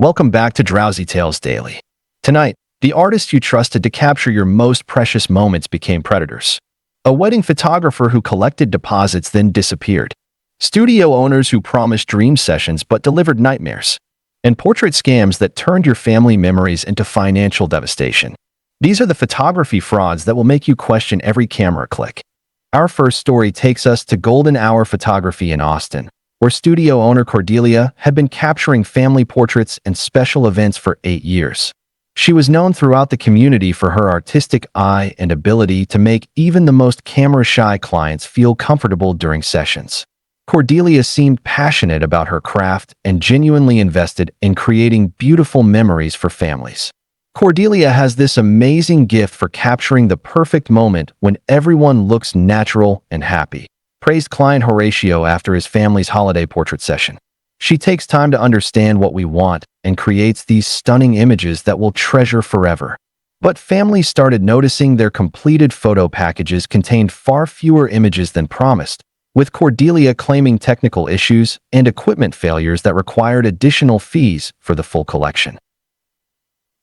Welcome back to Drowsy Tales Daily. Tonight, the artists you trusted to capture your most precious moments became predators. A wedding photographer who collected deposits then disappeared. Studio owners who promised dream sessions but delivered nightmares. And portrait scams that turned your family memories into financial devastation. These are the photography frauds that will make you question every camera click. Our first story takes us to Golden Hour Photography in Austin, where studio owner Cordelia had been capturing family portraits and special events for 8 years. She was known throughout the community for her artistic eye and ability to make even the most camera-shy clients feel comfortable during sessions. Cordelia seemed passionate about her craft and genuinely invested in creating beautiful memories for families. Cordelia has this amazing gift for capturing the perfect moment when everyone looks natural and happy, praised client Horatio after his family's holiday portrait session. She takes time to understand what we want and creates these stunning images that we'll treasure forever. But families started noticing their completed photo packages contained far fewer images than promised, with Cordelia claiming technical issues and equipment failures that required additional fees for the full collection.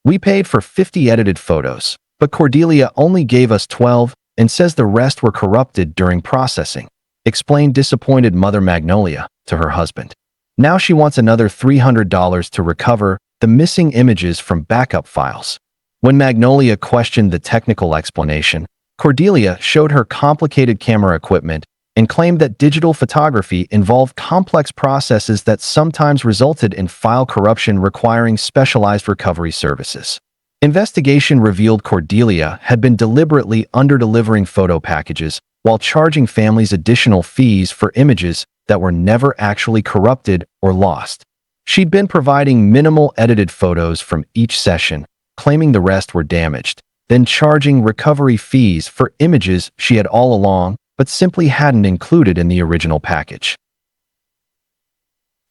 "We paid for 50 edited photos, but Cordelia only gave us 12 and says the rest were corrupted during processing," explained disappointed mother Magnolia to her husband. Now she wants another $300 to recover the missing images from backup files. When Magnolia questioned the technical explanation, Cordelia showed her complicated camera equipment and claimed that digital photography involved complex processes that sometimes resulted in file corruption requiring specialized recovery services. Investigation revealed Cordelia had been deliberately under-delivering photo packages while charging families additional fees for images that were never actually corrupted or lost. She'd been providing minimal edited photos from each session, claiming the rest were damaged, then charging recovery fees for images she had all along but simply hadn't included in the original package.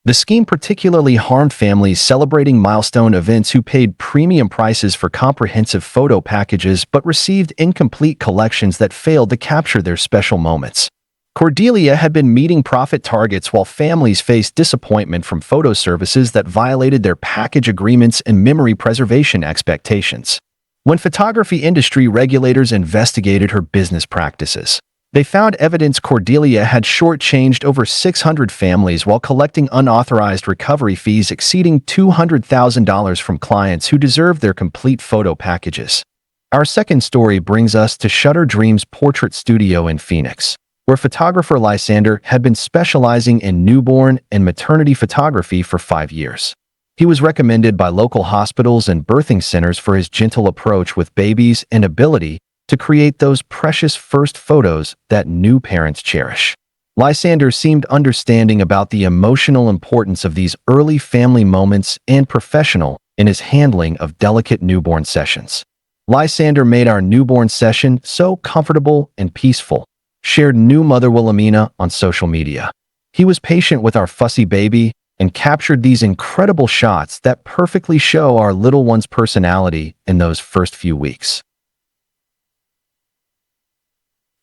The scheme particularly harmed families celebrating milestone events who paid premium prices for comprehensive photo packages but received incomplete collections that failed to capture their special moments. Cordelia had been meeting profit targets while families faced disappointment from photo services that violated their package agreements and memory preservation expectations. When photography industry regulators investigated her business practices, they found evidence Cordelia had shortchanged over 600 families while collecting unauthorized recovery fees exceeding $200,000 from clients who deserved their complete photo packages. Our second story brings us to Shutter Dreams Portrait Studio in Phoenix, where photographer Lysander had been specializing in newborn and maternity photography for 5 years. He was recommended by local hospitals and birthing centers for his gentle approach with babies and ability to create those precious first photos that new parents cherish. Lysander seemed understanding about the emotional importance of these early family moments and professional in his handling of delicate newborn sessions. Lysander made our newborn session so comfortable and peaceful, shared new mother Wilhelmina on social media. He was patient with our fussy baby and captured these incredible shots that perfectly show our little one's personality in those first few weeks.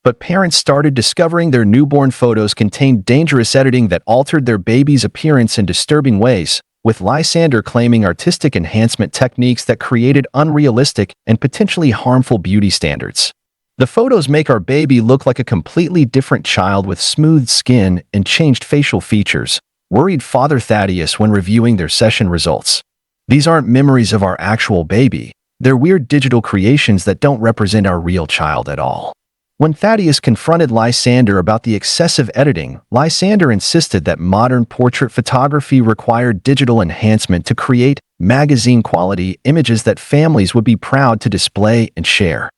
But parents started discovering their newborn photos contained dangerous editing that altered their baby's appearance in disturbing ways, with Lysander claiming artistic enhancement techniques that created unrealistic and potentially harmful beauty standards. "The photos make our baby look like a completely different child with smooth skin and changed facial features," worried Father Thaddeus when reviewing their session results. "These aren't memories of our actual baby. They're weird digital creations that don't represent our real child at all." When Thaddeus confronted Lysander about the excessive editing, Lysander insisted that modern portrait photography required digital enhancement to create magazine-quality images that families would be proud to display and share.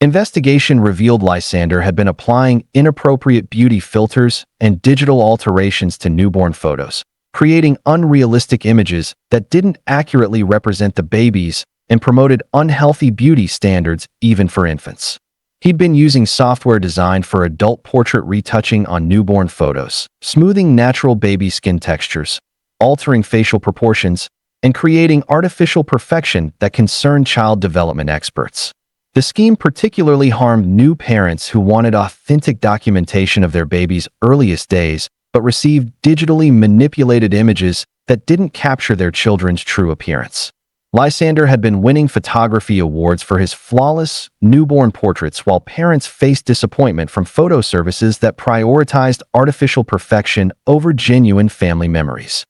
Investigation revealed Lysander had been applying inappropriate beauty filters and digital alterations to newborn photos, creating unrealistic images that didn't accurately represent the babies and promoted unhealthy beauty standards even for infants. He'd been using software designed for adult portrait retouching on newborn photos, smoothing natural baby skin textures, altering facial proportions, and creating artificial perfection that concerned child development experts. The scheme particularly harmed new parents who wanted authentic documentation of their baby's earliest days but received digitally manipulated images that didn't capture their children's true appearance. Lysander had been winning photography awards for his flawless, newborn portraits while parents faced disappointment from photo services that prioritized artificial perfection over genuine family memories.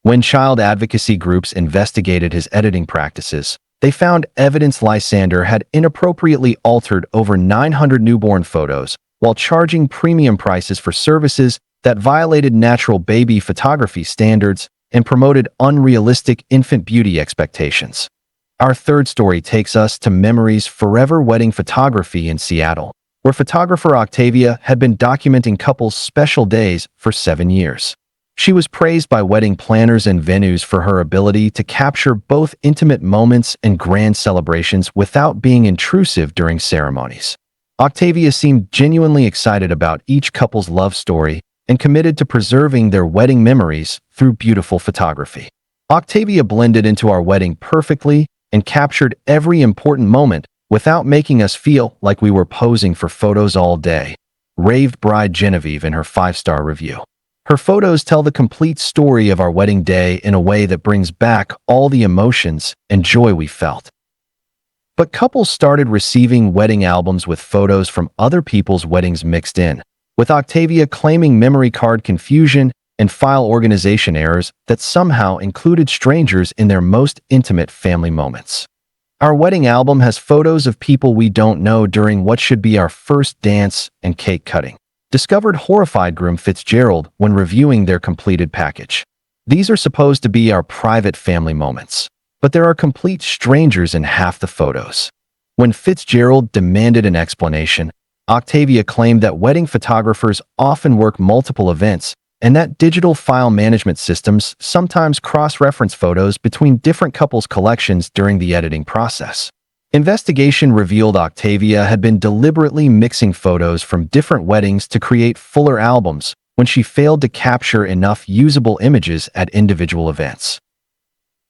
When child advocacy groups investigated his editing practices, they found evidence Lysander had inappropriately altered over 900 newborn photos while charging premium prices for services that violated natural baby photography standards and promoted unrealistic infant beauty expectations. Our third story takes us to Memories Forever Wedding Photography in Seattle, where photographer Octavia had been documenting couples' special days for 7 years. She was praised by wedding planners and venues for her ability to capture both intimate moments and grand celebrations without being intrusive during ceremonies. Octavia seemed genuinely excited about each couple's love story and committed to preserving their wedding memories through beautiful photography. Octavia blended into our wedding perfectly and captured every important moment without making us feel like we were posing for photos all day, raved bride Genevieve in her 5-star review. Her photos tell the complete story of our wedding day in a way that brings back all the emotions and joy we felt. But couples started receiving wedding albums with photos from other people's weddings mixed in, with Octavia claiming memory card confusion and file organization errors that somehow included strangers in their most intimate family moments. Our wedding album has photos of people we don't know during what should be our first dance and cake cutting, discovered horrified groom Fitzgerald when reviewing their completed package. These are supposed to be our private family moments, but there are complete strangers in half the photos. When Fitzgerald demanded an explanation, Octavia claimed that wedding photographers often work multiple events and that digital file management systems sometimes cross-reference photos between different couples' collections during the editing process. Investigation revealed Octavia had been deliberately mixing photos from different weddings to create fuller albums when she failed to capture enough usable images at individual events.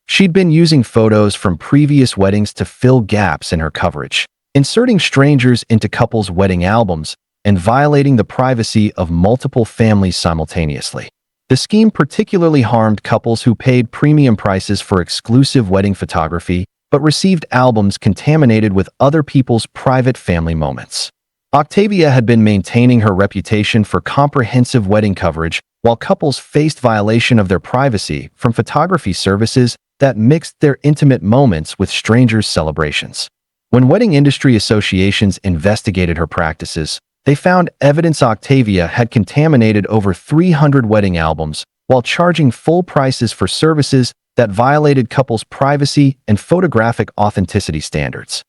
She'd been using photos from previous weddings to fill gaps in her coverage, inserting strangers into couples' wedding albums and violating the privacy of multiple families simultaneously. The scheme particularly harmed couples who paid premium prices for exclusive wedding photography but received albums contaminated with other people's private family moments. Octavia had been maintaining her reputation for comprehensive wedding coverage while couples faced violation of their privacy from photography services that mixed their intimate moments with strangers' celebrations. When wedding industry associations investigated her practices, they found evidence Octavia had contaminated over 300 wedding albums while charging full prices for services that violated couples' privacy and photographic authenticity standards.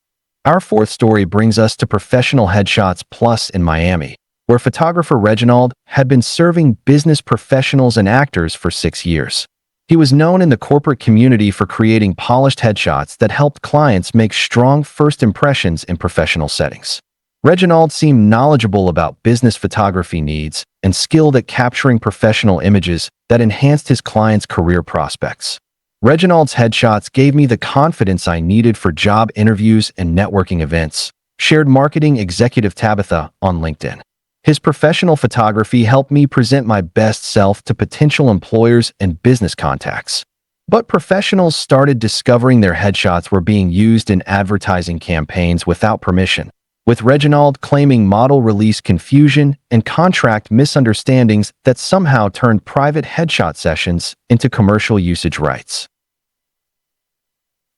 Our fourth story brings us to Professional Headshots Plus in Miami, where photographer Reginald had been serving business professionals and actors for 6 years. He was known in the corporate community for creating polished headshots that helped clients make strong first impressions in professional settings. Reginald seemed knowledgeable about business photography needs and skilled at capturing professional images that enhanced his clients' career prospects. Reginald's headshots gave me the confidence I needed for job interviews and networking events, shared marketing executive Tabitha on LinkedIn. His professional photography helped me present my best self to potential employers and business contacts. But professionals started discovering their headshots were being used in advertising campaigns without permission, with Reginald claiming model release confusion and contract misunderstandings that somehow turned private headshot sessions into commercial usage rights.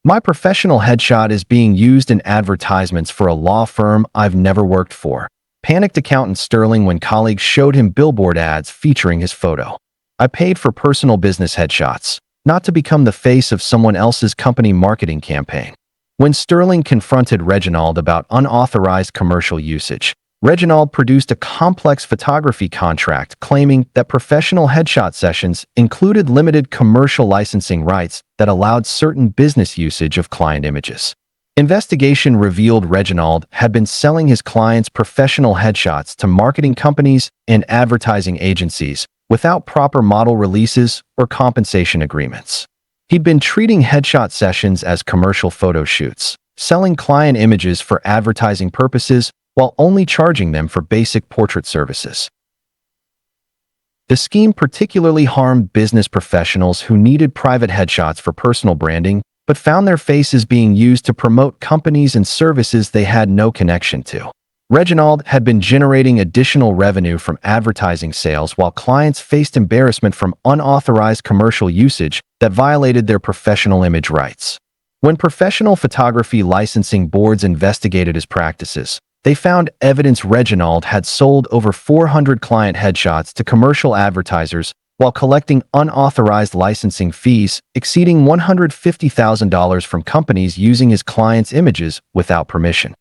My professional headshot is being used in advertisements for a law firm I've never worked for, panicked accountant Sterling when colleagues showed him billboard ads featuring his photo. I paid for personal business headshots, not to become the face of someone else's company marketing campaign. When Sterling confronted Reginald about unauthorized commercial usage, Reginald produced a complex photography contract claiming that professional headshot sessions included limited commercial licensing rights that allowed certain business usage of client images. Investigation revealed Reginald had been selling his clients' professional headshots to marketing companies and advertising agencies without proper model releases or compensation agreements. He'd been treating headshot sessions as commercial photo shoots, selling client images for advertising purposes while only charging them for basic portrait services. The scheme particularly harmed business professionals who needed private headshots for personal branding, but found their faces being used to promote companies and services they had no connection to. Reginald had been generating additional revenue from advertising sales while clients faced embarrassment from unauthorized commercial usage that violated their professional image rights. When professional photography licensing boards investigated his practices, they found evidence Reginald had sold over 400 client headshots to commercial advertisers while collecting unauthorized licensing fees exceeding $150,000 from companies using his clients' images without permission.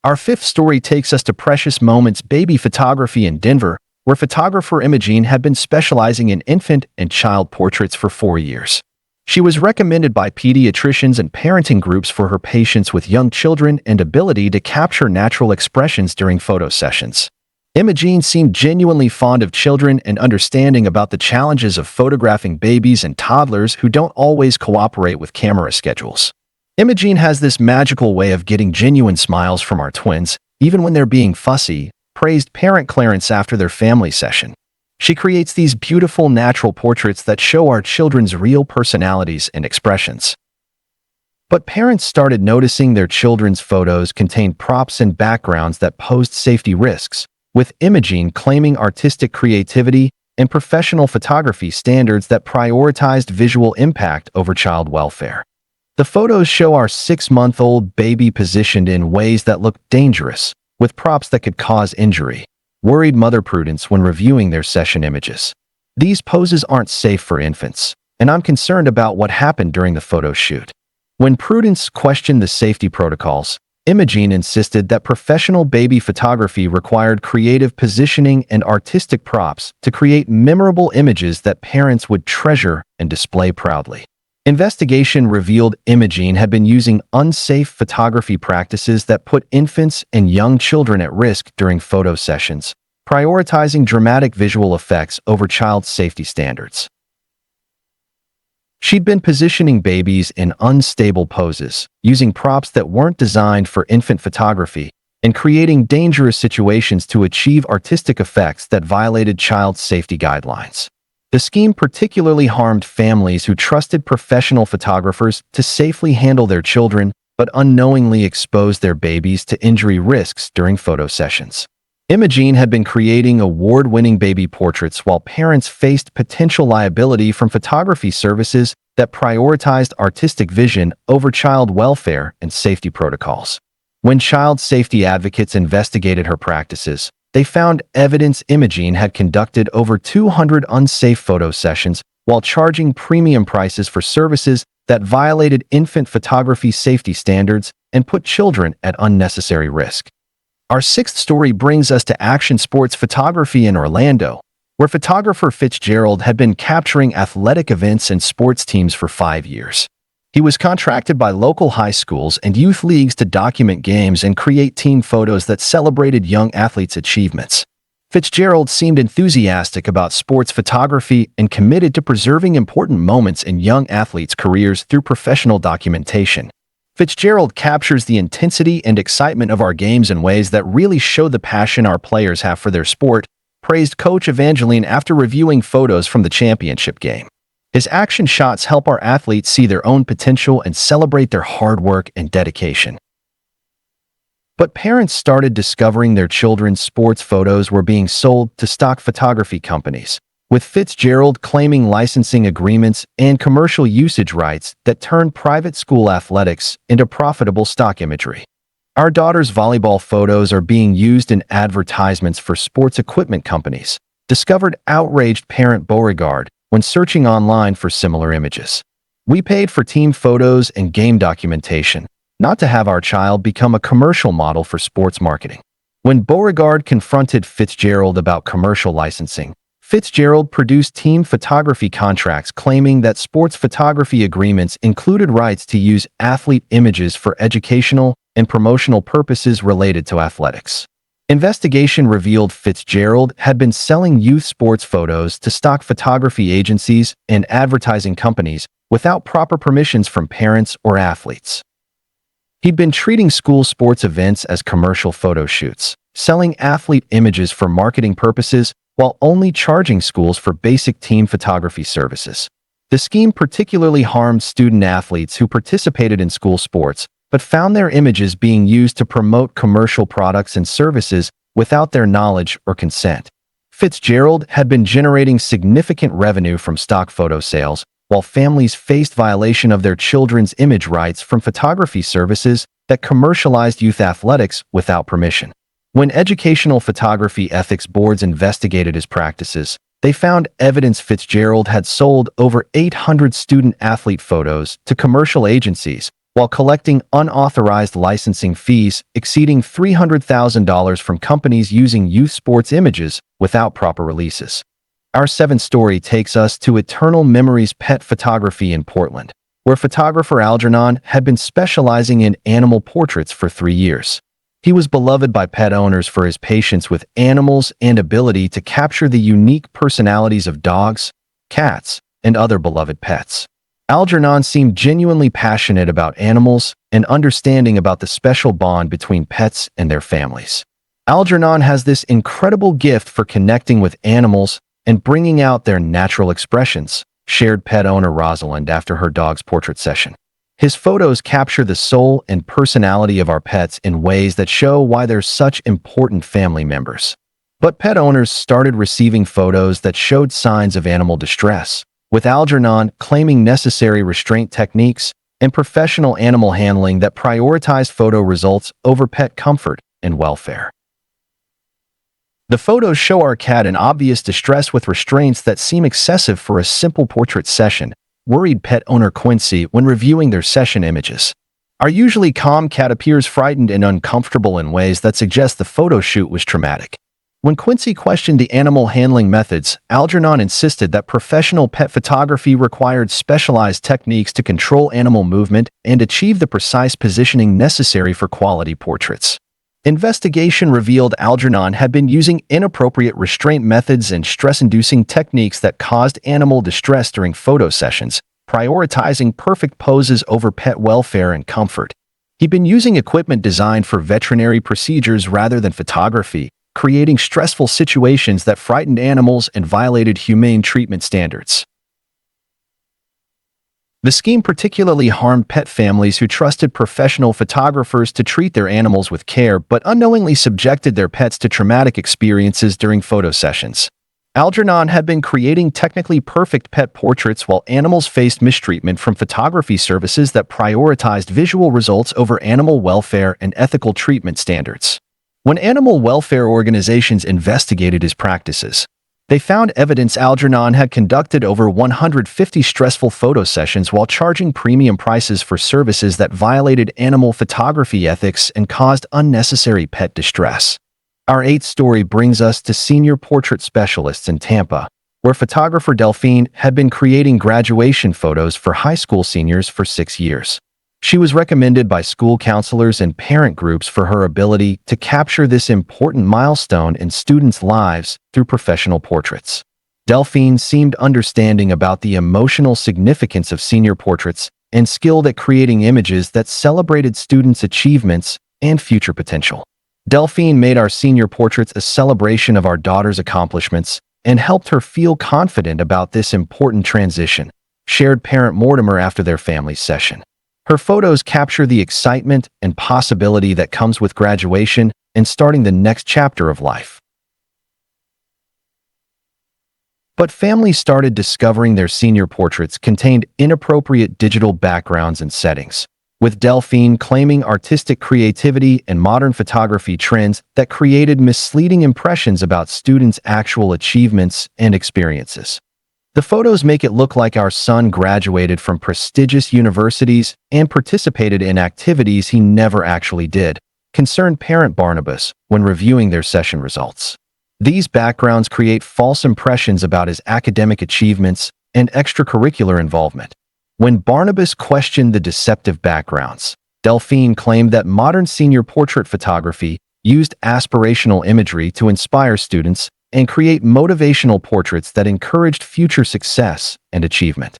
Our fifth story takes us to Precious Moments Baby Photography in Denver, where photographer Imogene had been specializing in infant and child portraits for 4 years. She was recommended by pediatricians and parenting groups for her patience with young children and ability to capture natural expressions during photo sessions. Imogene seemed genuinely fond of children and understanding about the challenges of photographing babies and toddlers who don't always cooperate with camera schedules. Imogene has this magical way of getting genuine smiles from our twins, even when they're being fussy, praised parent Clarence after their family session. She creates these beautiful natural portraits that show our children's real personalities and expressions. But parents started noticing their children's photos contained props and backgrounds that posed safety risks, with Imogene claiming artistic creativity and professional photography standards that prioritized visual impact over child welfare. The photos show our 6-month-old baby positioned in ways that look dangerous, with props that could cause injury, worried Mother Prudence when reviewing their session images. These poses aren't safe for infants, and I'm concerned about what happened during the photo shoot. When Prudence questioned the safety protocols, Imogene insisted that professional baby photography required creative positioning and artistic props to create memorable images that parents would treasure and display proudly. Investigation revealed Imogene had been using unsafe photography practices that put infants and young children at risk during photo sessions, prioritizing dramatic visual effects over child safety standards. She'd been positioning babies in unstable poses, using props that weren't designed for infant photography, and creating dangerous situations to achieve artistic effects that violated child safety guidelines. The scheme particularly harmed families who trusted professional photographers to safely handle their children, but unknowingly exposed their babies to injury risks during photo sessions. Imogene had been creating award-winning baby portraits while parents faced potential liability from photography services that prioritized artistic vision over child welfare and safety protocols. When child safety advocates investigated her practices, they found evidence Imogene had conducted over 200 unsafe photo sessions while charging premium prices for services that violated infant photography safety standards and put children at unnecessary risk. Our sixth story brings us to action sports photography in Orlando, where photographer Fitzgerald had been capturing athletic events and sports teams for 5 years. He was contracted by local high schools and youth leagues to document games and create team photos that celebrated young athletes' achievements. Fitzgerald seemed enthusiastic about sports photography and committed to preserving important moments in young athletes' careers through professional documentation. Fitzgerald captures the intensity and excitement of our games in ways that really show the passion our players have for their sport, praised Coach Evangeline after reviewing photos from the championship game. His action shots help our athletes see their own potential and celebrate their hard work and dedication. But parents started discovering their children's sports photos were being sold to stock photography companies, with Fitzgerald claiming licensing agreements and commercial usage rights that turned private school athletics into profitable stock imagery. Our daughter's volleyball photos are being used in advertisements for sports equipment companies, discovered outraged parent Beauregard when searching online for similar images. We paid for team photos and game documentation, not to have our child become a commercial model for sports marketing. When Beauregard confronted Fitzgerald about commercial licensing, Fitzgerald produced team photography contracts claiming that sports photography agreements included rights to use athlete images for educational and promotional purposes related to athletics. Investigation revealed Fitzgerald had been selling youth sports photos to stock photography agencies and advertising companies without proper permissions from parents or athletes. He'd been treating school sports events as commercial photo shoots, selling athlete images for marketing purposes while only charging schools for basic team photography services. The scheme particularly harmed student-athletes who participated in school sports, but found their images being used to promote commercial products and services without their knowledge or consent. Fitzgerald had been generating significant revenue from stock photo sales, while families faced violation of their children's image rights from photography services that commercialized youth athletics without permission. When educational photography ethics boards investigated his practices, they found evidence Fitzgerald had sold over 800 student-athlete photos to commercial agencies while collecting unauthorized licensing fees exceeding $300,000 from companies using youth sports images without proper releases. Our seventh story takes us to Eternal Memories Pet Photography in Portland, where photographer Algernon had been specializing in animal portraits for 3 years. He was beloved by pet owners for his patience with animals and ability to capture the unique personalities of dogs, cats, and other beloved pets. Algernon seemed genuinely passionate about animals and understanding about the special bond between pets and their families. Algernon has this incredible gift for connecting with animals and bringing out their natural expressions, shared pet owner Rosalind after her dog's portrait session. His photos capture the soul and personality of our pets in ways that show why they're such important family members. But pet owners started receiving photos that showed signs of animal distress, with Algernon claiming necessary restraint techniques and professional animal handling that prioritized photo results over pet comfort and welfare. The photos show our cat in obvious distress with restraints that seem excessive for a simple portrait session, worried pet owner Quincy when reviewing their session images. Our usually calm cat appears frightened and uncomfortable in ways that suggest the photo shoot was traumatic. When Quincy questioned the animal handling methods, Algernon insisted that professional pet photography required specialized techniques to control animal movement and achieve the precise positioning necessary for quality portraits. Investigation revealed Algernon had been using inappropriate restraint methods and stress-inducing techniques that caused animal distress during photo sessions, prioritizing perfect poses over pet welfare and comfort. He'd been using equipment designed for veterinary procedures rather than photography, creating stressful situations that frightened animals and violated humane treatment standards. The scheme particularly harmed pet families who trusted professional photographers to treat their animals with care but unknowingly subjected their pets to traumatic experiences during photo sessions. Algernon had been creating technically perfect pet portraits while animals faced mistreatment from photography services that prioritized visual results over animal welfare and ethical treatment standards. When animal welfare organizations investigated his practices, they found evidence Algernon had conducted over 150 stressful photo sessions while charging premium prices for services that violated animal photography ethics and caused unnecessary pet distress. Our eighth story brings us to senior portrait specialists in Tampa, where photographer Delphine had been creating graduation photos for high school seniors for 6 years. She was recommended by school counselors and parent groups for her ability to capture this important milestone in students' lives through professional portraits. Delphine seemed understanding about the emotional significance of senior portraits and skilled at creating images that celebrated students' achievements and future potential. Delphine made our senior portraits a celebration of our daughter's accomplishments and helped her feel confident about this important transition, shared parent Mortimer after their family session. Her photos capture the excitement and possibility that comes with graduation and starting the next chapter of life. But families started discovering their senior portraits contained inappropriate digital backgrounds and settings, with Delphine claiming artistic creativity and modern photography trends that created misleading impressions about students' actual achievements and experiences. The photos make it look like our son graduated from prestigious universities and participated in activities he never actually did, concerned parent Barnabas when reviewing their session results. These backgrounds create false impressions about his academic achievements and extracurricular involvement. When Barnabas questioned the deceptive backgrounds, Delphine claimed that modern senior portrait photography used aspirational imagery to inspire students and create motivational portraits that encouraged future success and achievement.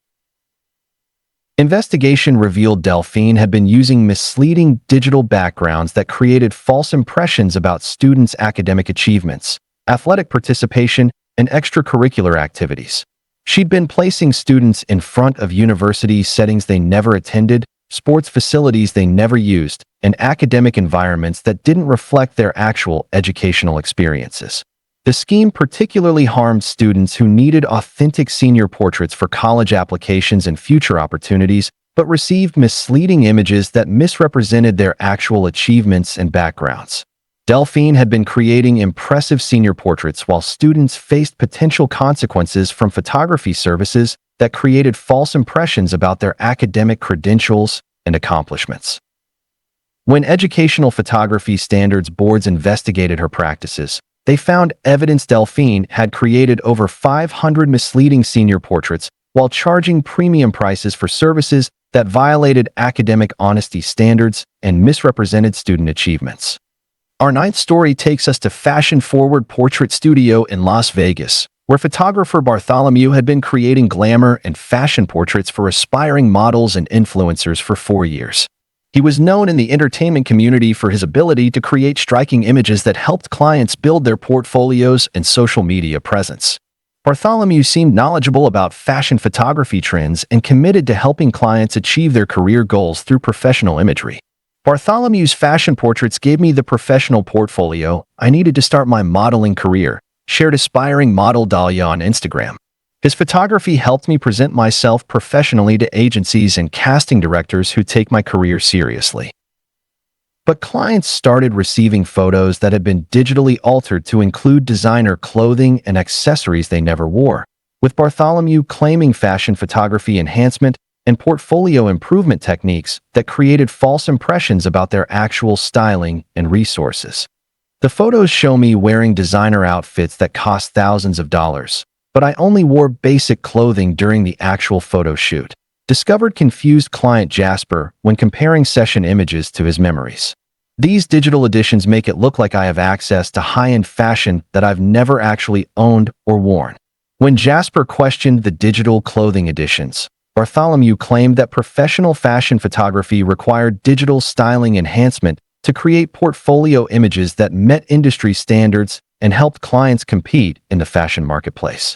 Investigation revealed Delphine had been using misleading digital backgrounds that created false impressions about students' academic achievements, athletic participation, and extracurricular activities. She'd been placing students in front of university settings they never attended, sports facilities they never used, and academic environments that didn't reflect their actual educational experiences. The scheme particularly harmed students who needed authentic senior portraits for college applications and future opportunities, but received misleading images that misrepresented their actual achievements and backgrounds. Delphine had been creating impressive senior portraits while students faced potential consequences from photography services that created false impressions about their academic credentials and accomplishments. When Educational Photography Standards Boards investigated her practices, they found evidence Delphine had created over 500 misleading senior portraits while charging premium prices for services that violated academic honesty standards and misrepresented student achievements. Our ninth story takes us to Fashion Forward Portrait Studio in Las Vegas, where photographer Bartholomew had been creating glamour and fashion portraits for aspiring models and influencers for 4 years. He was known in the entertainment community for his ability to create striking images that helped clients build their portfolios and social media presence. Bartholomew seemed knowledgeable about fashion photography trends and committed to helping clients achieve their career goals through professional imagery. Bartholomew's fashion portraits gave me the professional portfolio I needed to start my modeling career, shared aspiring model Dahlia on Instagram. His photography helped me present myself professionally to agencies and casting directors who take my career seriously. But clients started receiving photos that had been digitally altered to include designer clothing and accessories they never wore, with Bartholomew claiming fashion photography enhancement and portfolio improvement techniques that created false impressions about their actual styling and resources. The photos show me wearing designer outfits that cost thousands of dollars, but I only wore basic clothing during the actual photo shoot. Discovered confused client Jasper when comparing session images to his memories. These digital editions make it look like I have access to high-end fashion that I've never actually owned or worn. When Jasper questioned the digital clothing editions, Bartholomew claimed that professional fashion photography required digital styling enhancement to create portfolio images that met industry standards and helped clients compete in the fashion marketplace.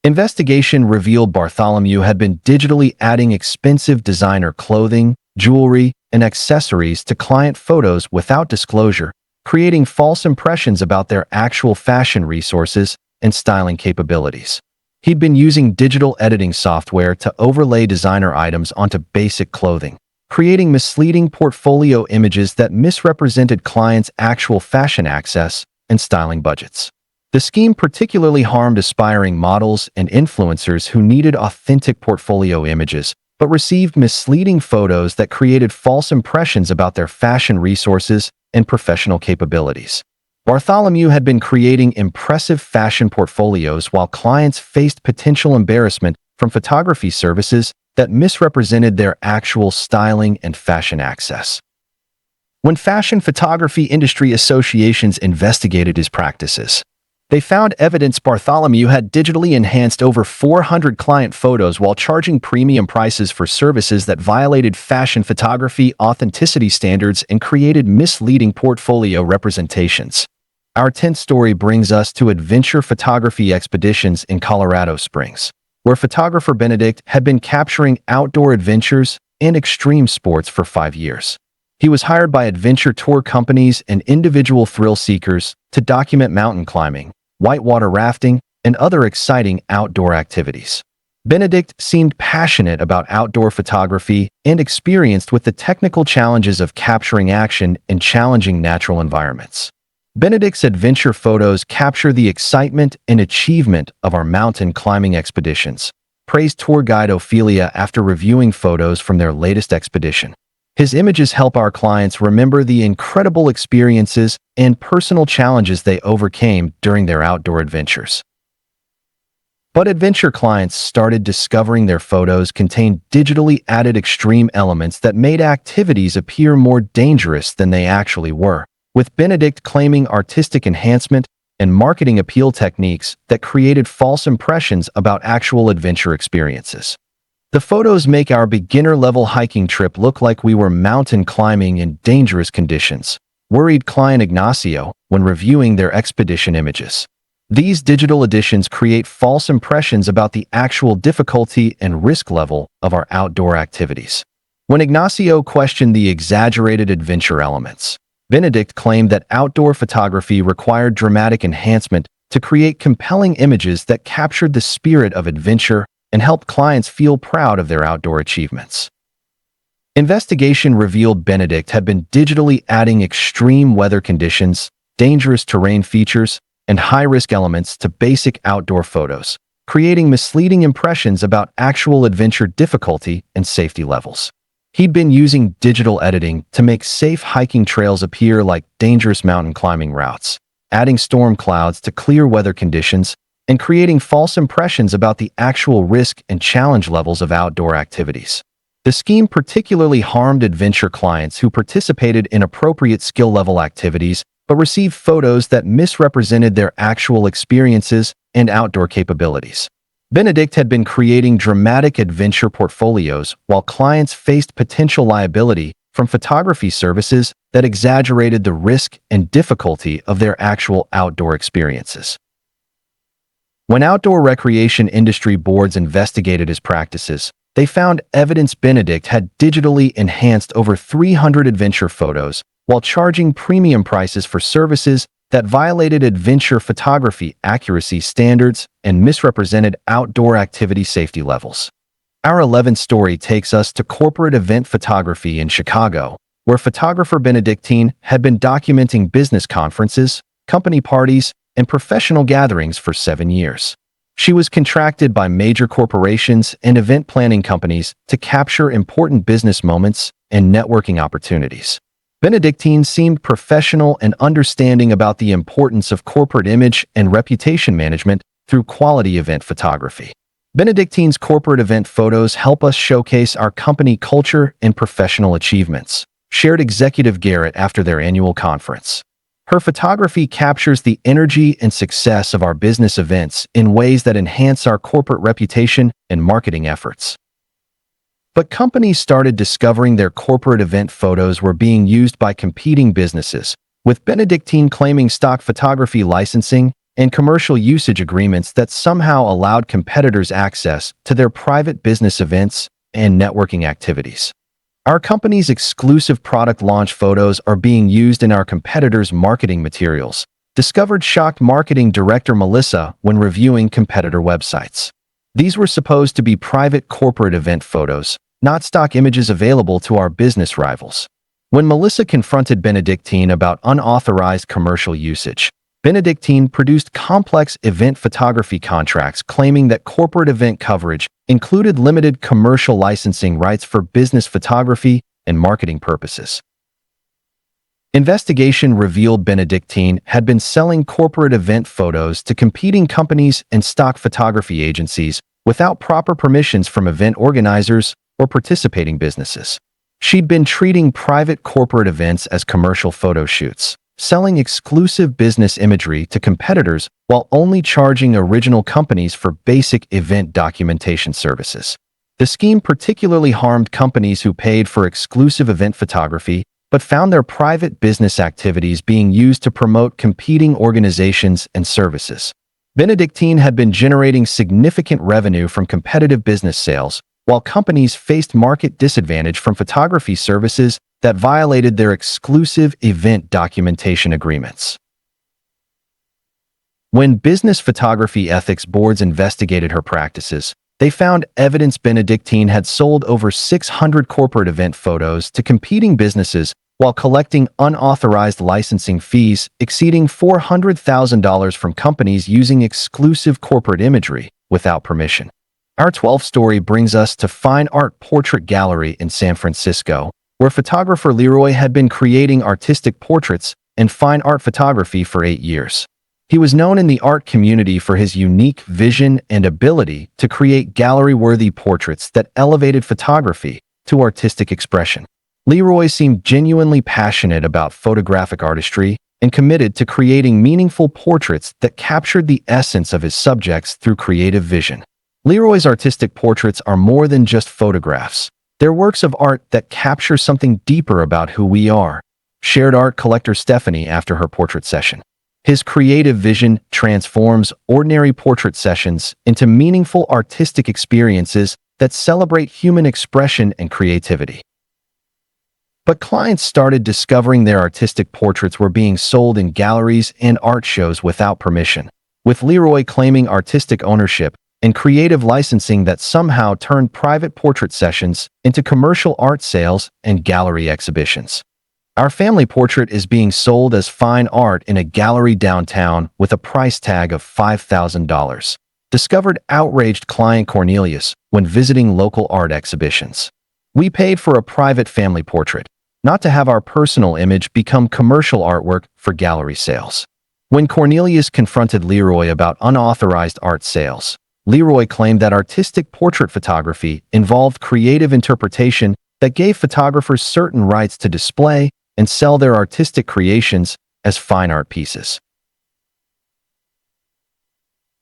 Investigation revealed Bartholomew had been digitally adding expensive designer clothing, jewelry, and accessories to client photos without disclosure, creating false impressions about their actual fashion resources and styling capabilities. He'd been using digital editing software to overlay designer items onto basic clothing, creating misleading portfolio images that misrepresented clients' actual fashion access and styling budgets. The scheme particularly harmed aspiring models and influencers who needed authentic portfolio images, but received misleading photos that created false impressions about their fashion resources and professional capabilities. Bartholomew had been creating impressive fashion portfolios while clients faced potential embarrassment from photography services that misrepresented their actual styling and fashion access. When fashion photography industry associations investigated his practices, they found evidence Bartholomew had digitally enhanced over 400 client photos while charging premium prices for services that violated fashion photography authenticity standards and created misleading portfolio representations. Our 10th story brings us to adventure photography expeditions in Colorado Springs, where photographer Benedict had been capturing outdoor adventures and extreme sports for 5 years. He was hired by adventure tour companies and individual thrill seekers to document mountain climbing, whitewater rafting, and other exciting outdoor activities. Benedict seemed passionate about outdoor photography and experienced with the technical challenges of capturing action in challenging natural environments. Benedict's adventure photos capture the excitement and achievement of our mountain climbing expeditions, praised tour guide Ophelia after reviewing photos from their latest expedition. His images help our clients remember the incredible experiences and personal challenges they overcame during their outdoor adventures. But adventure clients started discovering their photos contained digitally added extreme elements that made activities appear more dangerous than they actually were, with Benedict claiming artistic enhancement and marketing appeal techniques that created false impressions about actual adventure experiences. The photos make our beginner-level hiking trip look like we were mountain climbing in dangerous conditions, worried client Ignacio when reviewing their expedition images. These digital editions create false impressions about the actual difficulty and risk level of our outdoor activities. When Ignacio questioned the exaggerated adventure elements, Benedict claimed that outdoor photography required dramatic enhancement to create compelling images that captured the spirit of adventure and helped clients feel proud of their outdoor achievements. Investigation revealed Benedict had been digitally adding extreme weather conditions, dangerous terrain features, and high-risk elements to basic outdoor photos, creating misleading impressions about actual adventure difficulty and safety levels. He'd been using digital editing to make safe hiking trails appear like dangerous mountain climbing routes, adding storm clouds to clear weather conditions, and creating false impressions about the actual risk and challenge levels of outdoor activities. The scheme particularly harmed adventure clients who participated in appropriate skill-level activities but received photos that misrepresented their actual experiences and outdoor capabilities. Benedict had been creating dramatic adventure portfolios while clients faced potential liability from photography services that exaggerated the risk and difficulty of their actual outdoor experiences. When outdoor recreation industry boards investigated his practices, they found evidence Benedict had digitally enhanced over 300 adventure photos while charging premium prices for services that violated adventure photography accuracy standards and misrepresented outdoor activity safety levels. Our 11th story takes us to corporate event photography in Chicago, where photographer Benedictine had been documenting business conferences, company parties, and professional gatherings for 7 years. She was contracted by major corporations and event planning companies to capture important business moments and networking opportunities. Benedictine seemed professional and understanding about the importance of corporate image and reputation management through quality event photography. Benedictine's corporate event photos help us showcase our company culture and professional achievements, shared Executive Garrett after their annual conference. Her photography captures the energy and success of our business events in ways that enhance our corporate reputation and marketing efforts. But companies started discovering their corporate event photos were being used by competing businesses, with Benedictine claiming stock photography licensing and commercial usage agreements that somehow allowed competitors access to their private business events and networking activities. Our company's exclusive product launch photos are being used in our competitors' marketing materials, discovered shocked marketing director Melissa when reviewing competitor websites. These were supposed to be private corporate event photos, not stock images available to our business rivals. When Melissa confronted Benedictine about unauthorized commercial usage, Benedictine produced complex event photography contracts claiming that corporate event coverage included limited commercial licensing rights for business photography and marketing purposes. Investigation revealed Benedictine had been selling corporate event photos to competing companies and stock photography agencies without proper permissions from event organizers or participating businesses. She'd been treating private corporate events as commercial photo shoots, selling exclusive business imagery to competitors while only charging original companies for basic event documentation services. The scheme particularly harmed companies who paid for exclusive event photography but found their private business activities being used to promote competing organizations and services. Benedictine had been generating significant revenue from competitive business sales, while companies faced market disadvantage from photography services that violated their exclusive event documentation agreements. When business photography ethics boards investigated her practices, they found evidence Benedictine had sold over 600 corporate event photos to competing businesses while collecting unauthorized licensing fees exceeding $400,000 from companies using exclusive corporate imagery without permission. Our 12th story brings us to Fine Art Portrait Gallery in San Francisco, where photographer Leroy had been creating artistic portraits and fine art photography for 8 years. He was known in the art community for his unique vision and ability to create gallery-worthy portraits that elevated photography to artistic expression. Leroy seemed genuinely passionate about photographic artistry and committed to creating meaningful portraits that captured the essence of his subjects through creative vision. Leroy's artistic portraits are more than just photographs. They're works of art that capture something deeper about who we are, shared art collector Stephanie after her portrait session. His creative vision transforms ordinary portrait sessions into meaningful artistic experiences that celebrate human expression and creativity. But clients started discovering their artistic portraits were being sold in galleries and art shows without permission, with Leroy claiming artistic ownership and creative licensing that somehow turned private portrait sessions into commercial art sales and gallery exhibitions. Our family portrait is being sold as fine art in a gallery downtown with a price tag of $5,000, discovered outraged client Cornelius when visiting local art exhibitions. We paid for a private family portrait, not to have our personal image become commercial artwork for gallery sales. When Cornelius confronted Leroy about unauthorized art sales, Leroy claimed that artistic portrait photography involved creative interpretation that gave photographers certain rights to display and sell their artistic creations as fine art pieces.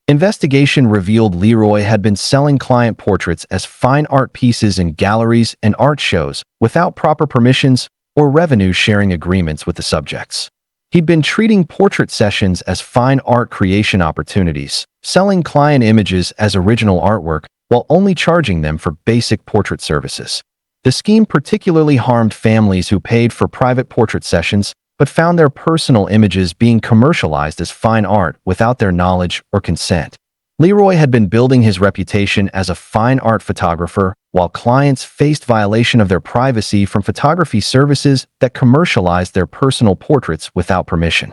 Investigation revealed Leroy had been selling client portraits as fine art pieces in galleries and art shows without proper permissions or revenue-sharing agreements with the subjects. He'd been treating portrait sessions as fine art creation opportunities, selling client images as original artwork while only charging them for basic portrait services. The scheme particularly harmed families who paid for private portrait sessions but found their personal images being commercialized as fine art without their knowledge or consent. Leroy had been building his reputation as a fine art photographer while clients faced violation of their privacy from photography services that commercialized their personal portraits without permission.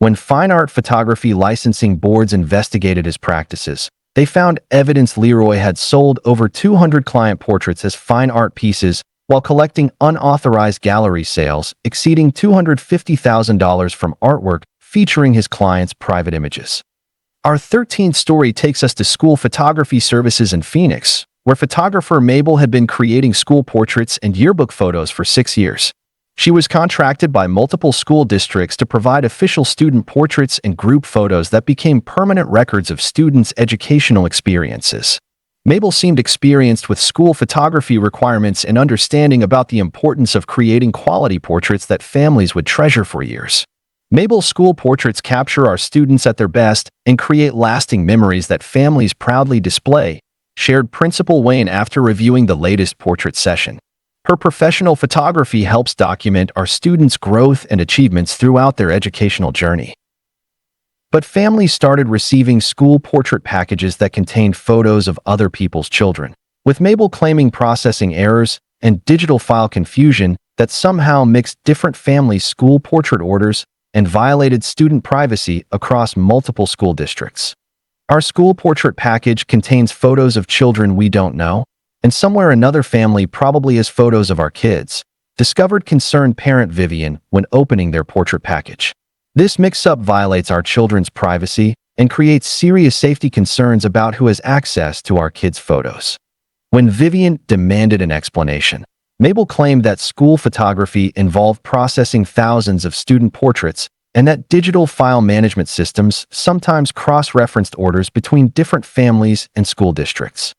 When fine art photography licensing boards investigated his practices, they found evidence Leroy had sold over 200 client portraits as fine art pieces while collecting unauthorized gallery sales exceeding $250,000 from artwork featuring his clients' private images. Our 13th story takes us to school photography services in Phoenix, where photographer Mabel had been creating school portraits and yearbook photos for 6 years. She was contracted by multiple school districts to provide official student portraits and group photos that became permanent records of students' educational experiences. Mabel seemed experienced with school photography requirements and understanding about the importance of creating quality portraits that families would treasure for years. Mabel's school portraits capture our students at their best and create lasting memories that families proudly display, shared Principal Wayne after reviewing the latest portrait session. Her professional photography helps document our students' growth and achievements throughout their educational journey. But families started receiving school portrait packages that contained photos of other people's children, with Mabel claiming processing errors and digital file confusion that somehow mixed different families' school portrait orders and violated student privacy across multiple school districts. Our school portrait package contains photos of children we don't know, and somewhere another family probably has photos of our kids, discovered concerned parent Vivian when opening their portrait package. This mix-up violates our children's privacy and creates serious safety concerns about who has access to our kids' photos. When Vivian demanded an explanation, Mabel claimed that school photography involved processing thousands of student portraits and that digital file management systems sometimes cross-referenced orders between different families and school districts.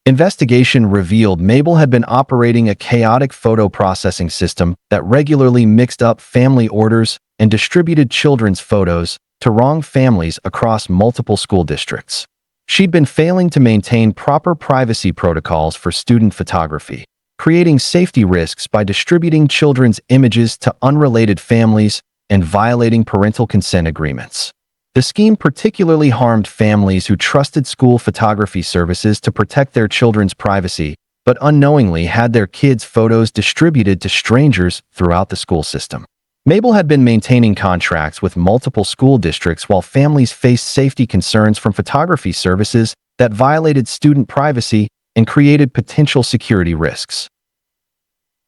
Investigation revealed Mabel had been operating a chaotic photo processing system that regularly mixed up family orders and distributed children's photos to wrong families across multiple school districts. She'd been failing to maintain proper privacy protocols for student photography, creating safety risks by distributing children's images to unrelated families and violating parental consent agreements. The scheme particularly harmed families who trusted school photography services to protect their children's privacy, but unknowingly had their kids' photos distributed to strangers throughout the school system. Mabel had been maintaining contracts with multiple school districts while families faced safety concerns from photography services that violated student privacy and created potential security risks.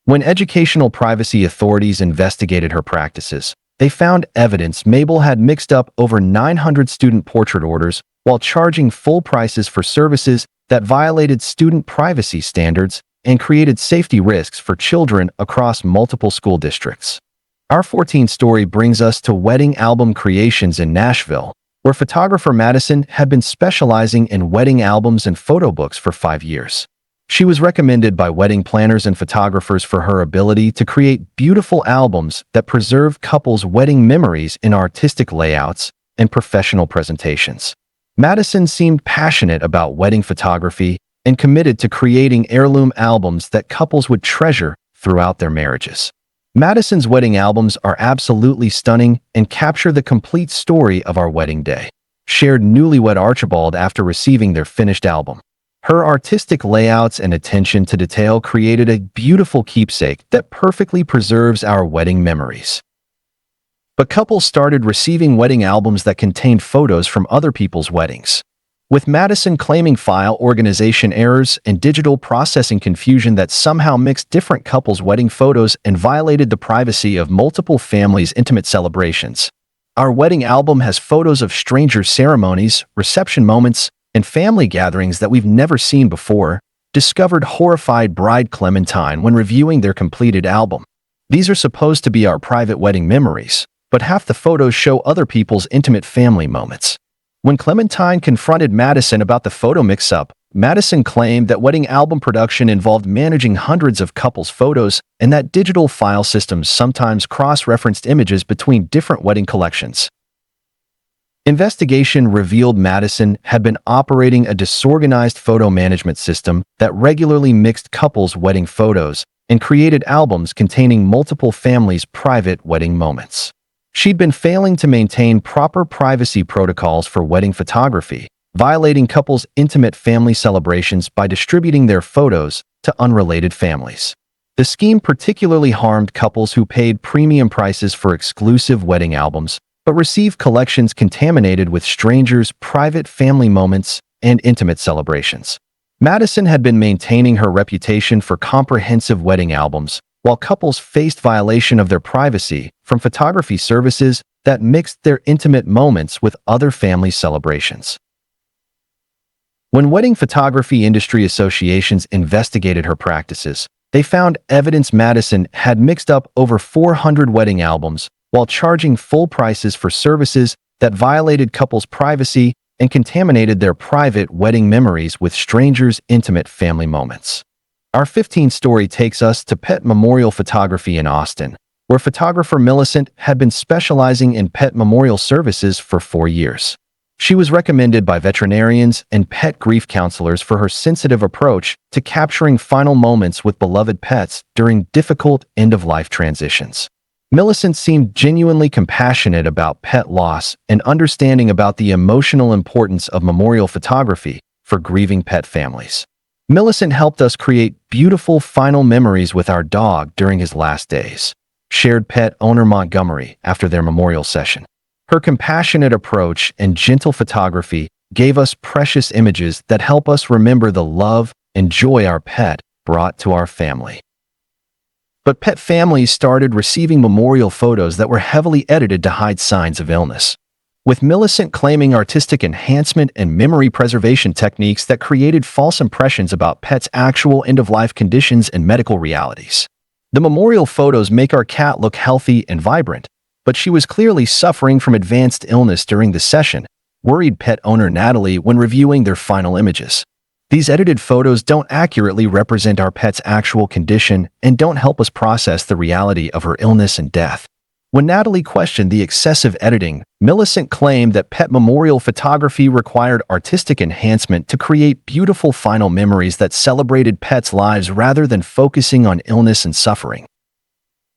When educational privacy authorities investigated her practices, they found evidence Mabel had mixed up over 900 student portrait orders while charging full prices for services that violated student privacy standards and created safety risks for children across multiple school districts. Our 14th story brings us to wedding album creations in Nashville, where photographer Madison had been specializing in wedding albums and photo books for 5 years. She was recommended by wedding planners and photographers for her ability to create beautiful albums that preserve couples' wedding memories in artistic layouts and professional presentations. Madison seemed passionate about wedding photography and committed to creating heirloom albums that couples would treasure throughout their marriages. Madison's wedding albums are absolutely stunning and capture the complete story of our wedding day, shared newlywed Archibald after receiving their finished album. Her artistic layouts and attention to detail created a beautiful keepsake that perfectly preserves our wedding memories. But couples started receiving wedding albums that contained photos from other people's weddings, with Madison claiming file organization errors and digital processing confusion that somehow mixed different couples' wedding photos and violated the privacy of multiple families' intimate celebrations. Our wedding album has photos of strangers' ceremonies, reception moments, and family gatherings that we've never seen before, discovered horrified bride Clementine when reviewing their completed album. These are supposed to be our private wedding memories, but half the photos show other people's intimate family moments. When Clementine confronted Madison about the photo mix-up, Madison claimed that wedding album production involved managing hundreds of couples' photos and that digital file systems sometimes cross-referenced images between different wedding collections. Investigation revealed Madison had been operating a disorganized photo management system that regularly mixed couples' wedding photos and created albums containing multiple families' private wedding moments. She'd been failing to maintain proper privacy protocols for wedding photography, violating couples' intimate family celebrations by distributing their photos to unrelated families. The scheme particularly harmed couples who paid premium prices for exclusive wedding albums, but received collections contaminated with strangers' private family moments and intimate celebrations. Madison had been maintaining her reputation for comprehensive wedding albums, while couples faced violation of their privacy from photography services that mixed their intimate moments with other family celebrations. When wedding photography industry associations investigated her practices, they found evidence Madison had mixed up over 400 wedding albums while charging full prices for services that violated couples' privacy and contaminated their private wedding memories with strangers' intimate family moments. Our 15th story takes us to pet memorial photography in Austin, where photographer Millicent had been specializing in pet memorial services for 4 years. She was recommended by veterinarians and pet grief counselors for her sensitive approach to capturing final moments with beloved pets during difficult end-of-life transitions. Millicent seemed genuinely compassionate about pet loss and understanding about the emotional importance of memorial photography for grieving pet families. Millicent helped us create beautiful final memories with our dog during his last days, shared pet owner Montgomery after their memorial session. Her compassionate approach and gentle photography gave us precious images that help us remember the love and joy our pet brought to our family. But pet families started receiving memorial photos that were heavily edited to hide signs of illness, with Millicent claiming artistic enhancement and memory preservation techniques that created false impressions about pets' actual end-of-life conditions and medical realities. The memorial photos make our cat look healthy and vibrant, but she was clearly suffering from advanced illness during the session, worried pet owner Natalie when reviewing their final images. These edited photos don't accurately represent our pet's actual condition and don't help us process the reality of her illness and death. When Natalie questioned the excessive editing, Millicent claimed that pet memorial photography required artistic enhancement to create beautiful final memories that celebrated pets' lives rather than focusing on illness and suffering.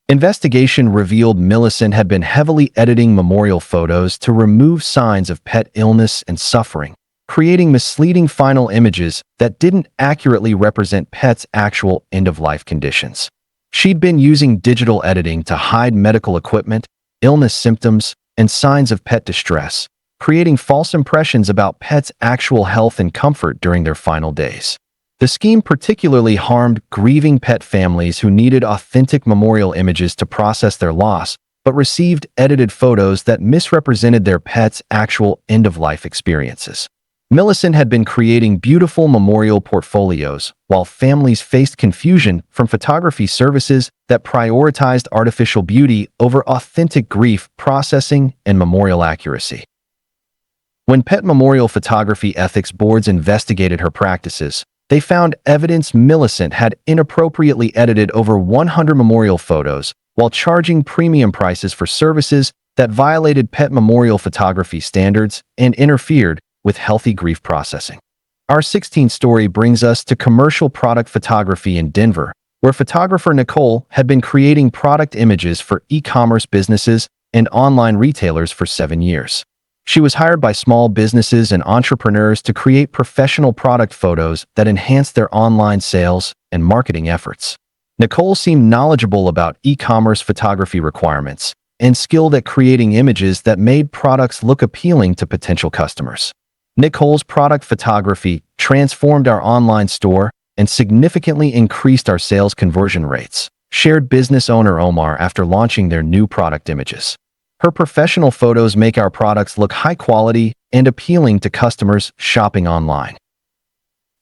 Investigation revealed Millicent had been heavily editing memorial photos to remove signs of pet illness and suffering, creating misleading final images that didn't accurately represent pets' actual end-of-life conditions. She'd been using digital editing to hide medical equipment, illness symptoms, and signs of pet distress, creating false impressions about pets' actual health and comfort during their final days. The scheme particularly harmed grieving pet families who needed authentic memorial images to process their loss, but received edited photos that misrepresented their pets' actual end-of-life experiences. Millicent had been creating beautiful memorial portfolios, while families faced confusion from photography services that prioritized artificial beauty over authentic grief processing and memorial accuracy. When pet memorial photography ethics boards investigated her practices, They found evidence Millicent had inappropriately edited over 100 memorial photos while charging premium prices for services that violated pet memorial photography standards and interfered with healthy grief processing. Our 16th story brings us to commercial product photography in Denver, where photographer Nicole had been creating product images for e-commerce businesses and online retailers for 7 years. She was hired by small businesses and entrepreneurs to create professional product photos that enhanced their online sales and marketing efforts. Nicole seemed knowledgeable about e-commerce photography requirements and skilled at creating images that made products look appealing to potential customers. Nicole's product photography transformed our online store and significantly increased our sales conversion rates, shared business owner Omar after launching their new product images. Her professional photos make our products look high quality and appealing to customers shopping online.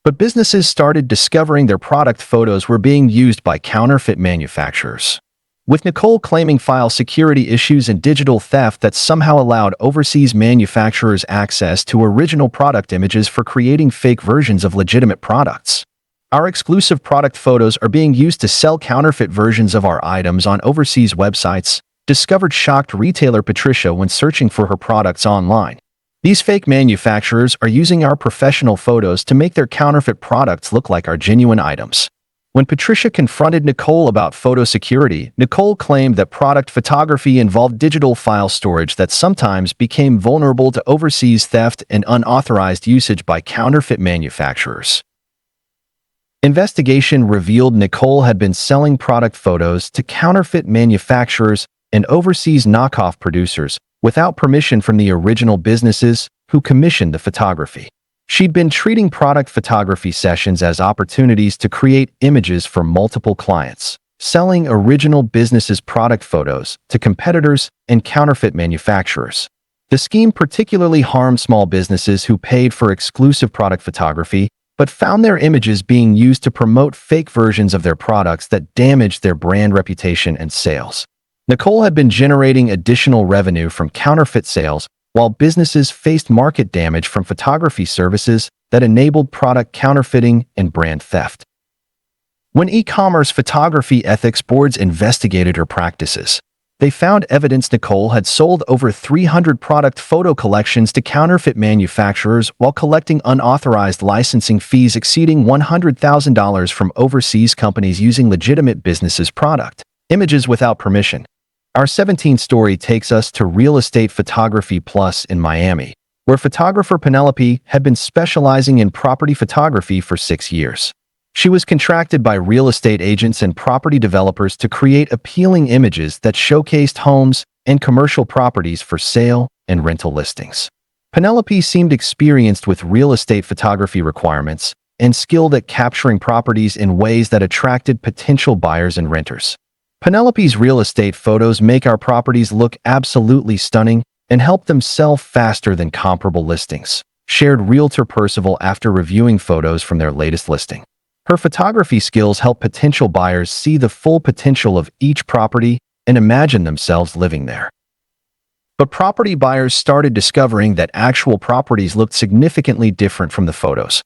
But businesses started discovering their product photos were being used by counterfeit manufacturers, with Nicole claiming file security issues and digital theft that somehow allowed overseas manufacturers access to original product images for creating fake versions of legitimate products. Our exclusive product photos are being used to sell counterfeit versions of our items on overseas websites, discovered shocked retailer Patricia when searching for her products online. These fake manufacturers are using our professional photos to make their counterfeit products look like our genuine items. When Patricia confronted Nicole about photo security, Nicole claimed that product photography involved digital file storage that sometimes became vulnerable to overseas theft and unauthorized usage by counterfeit manufacturers. Investigation revealed Nicole had been selling product photos to counterfeit manufacturers and overseas knockoff producers without permission from the original businesses who commissioned the photography. She'd been treating product photography sessions as opportunities to create images for multiple clients, selling original businesses' product photos to competitors and counterfeit manufacturers. The scheme particularly harmed small businesses who paid for exclusive product photography but found their images being used to promote fake versions of their products that damaged their brand reputation and sales. Nicole had been generating additional revenue from counterfeit sales while businesses faced market damage from photography services that enabled product counterfeiting and brand theft. When e-commerce photography ethics boards investigated her practices, they found evidence Nicole had sold over 300 product photo collections to counterfeit manufacturers while collecting unauthorized licensing fees exceeding $100,000 from overseas companies using legitimate businesses' product images without permission. Our 17th story takes us to Real Estate Photography Plus in Miami, where photographer Penelope had been specializing in property photography for 6 years. She was contracted by real estate agents and property developers to create appealing images that showcased homes and commercial properties for sale and rental listings. Penelope seemed experienced with real estate photography requirements and skilled at capturing properties in ways that attracted potential buyers and renters. Penelope's real estate photos make our properties look absolutely stunning and help them sell faster than comparable listings, shared Realtor Percival after reviewing photos from their latest listing. Her photography skills help potential buyers see the full potential of each property and imagine themselves living there. But property buyers started discovering that actual properties looked significantly different from the photos,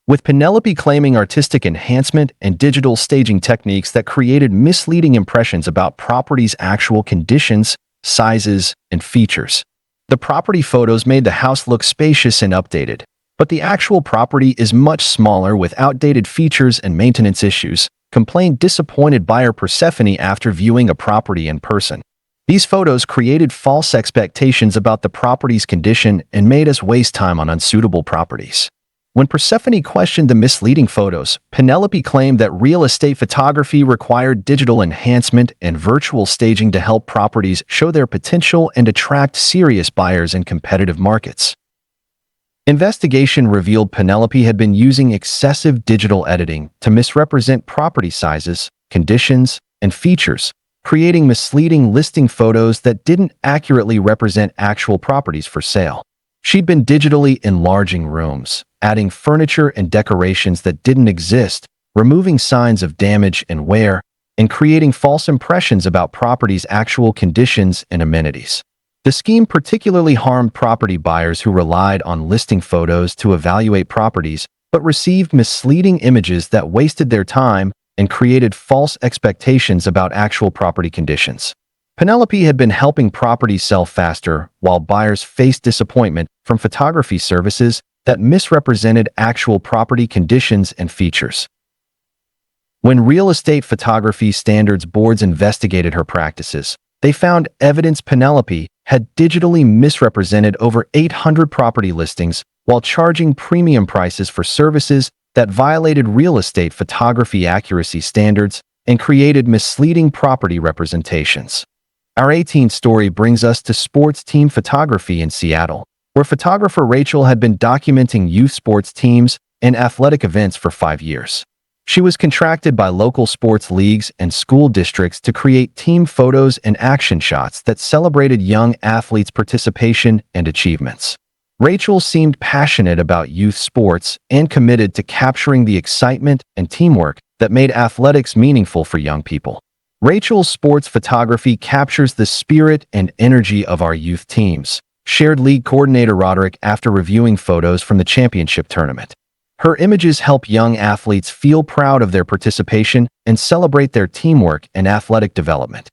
with Penelope claiming artistic enhancement and digital staging techniques that created misleading impressions about properties' actual conditions, sizes, and features. The property photos made the house look spacious and updated, but the actual property is much smaller with outdated features and maintenance issues, complained disappointed buyer Persephone after viewing a property in person. These photos created false expectations about the property's condition and made us waste time on unsuitable properties. When Persephone questioned the misleading photos, Penelope claimed that real estate photography required digital enhancement and virtual staging to help properties show their potential and attract serious buyers in competitive markets. Investigation revealed Penelope had been using excessive digital editing to misrepresent property sizes, conditions, and features, creating misleading listing photos that didn't accurately represent actual properties for sale. She'd been digitally enlarging rooms, adding furniture and decorations that didn't exist, removing signs of damage and wear, and creating false impressions about properties' actual conditions and amenities. The scheme particularly harmed property buyers who relied on listing photos to evaluate properties but received misleading images that wasted their time and created false expectations about actual property conditions. Penelope had been helping properties sell faster, while buyers faced disappointment from photography services that misrepresented actual property conditions and features. When real estate photography standards boards investigated her practices, they found evidence Penelope had digitally misrepresented over 800 property listings while charging premium prices for services that violated real estate photography accuracy standards and created misleading property representations. Our 18th story brings us to sports team photography in Seattle, where photographer Rachel had been documenting youth sports teams and athletic events for 5 years. She was contracted by local sports leagues and school districts to create team photos and action shots that celebrated young athletes' participation and achievements. Rachel seemed passionate about youth sports and committed to capturing the excitement and teamwork that made athletics meaningful for young people. Rachel's sports photography captures the spirit and energy of our youth teams, shared league coordinator Roderick after reviewing photos from the championship tournament. Her images help young athletes feel proud of their participation and celebrate their teamwork and athletic development.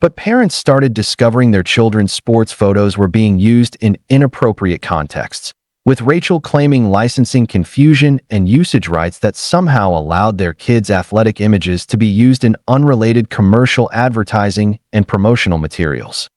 But parents started discovering their children's sports photos were being used in inappropriate contexts, with Rachel claiming licensing confusion and usage rights that somehow allowed their kids' athletic images to be used in unrelated commercial advertising and promotional materials.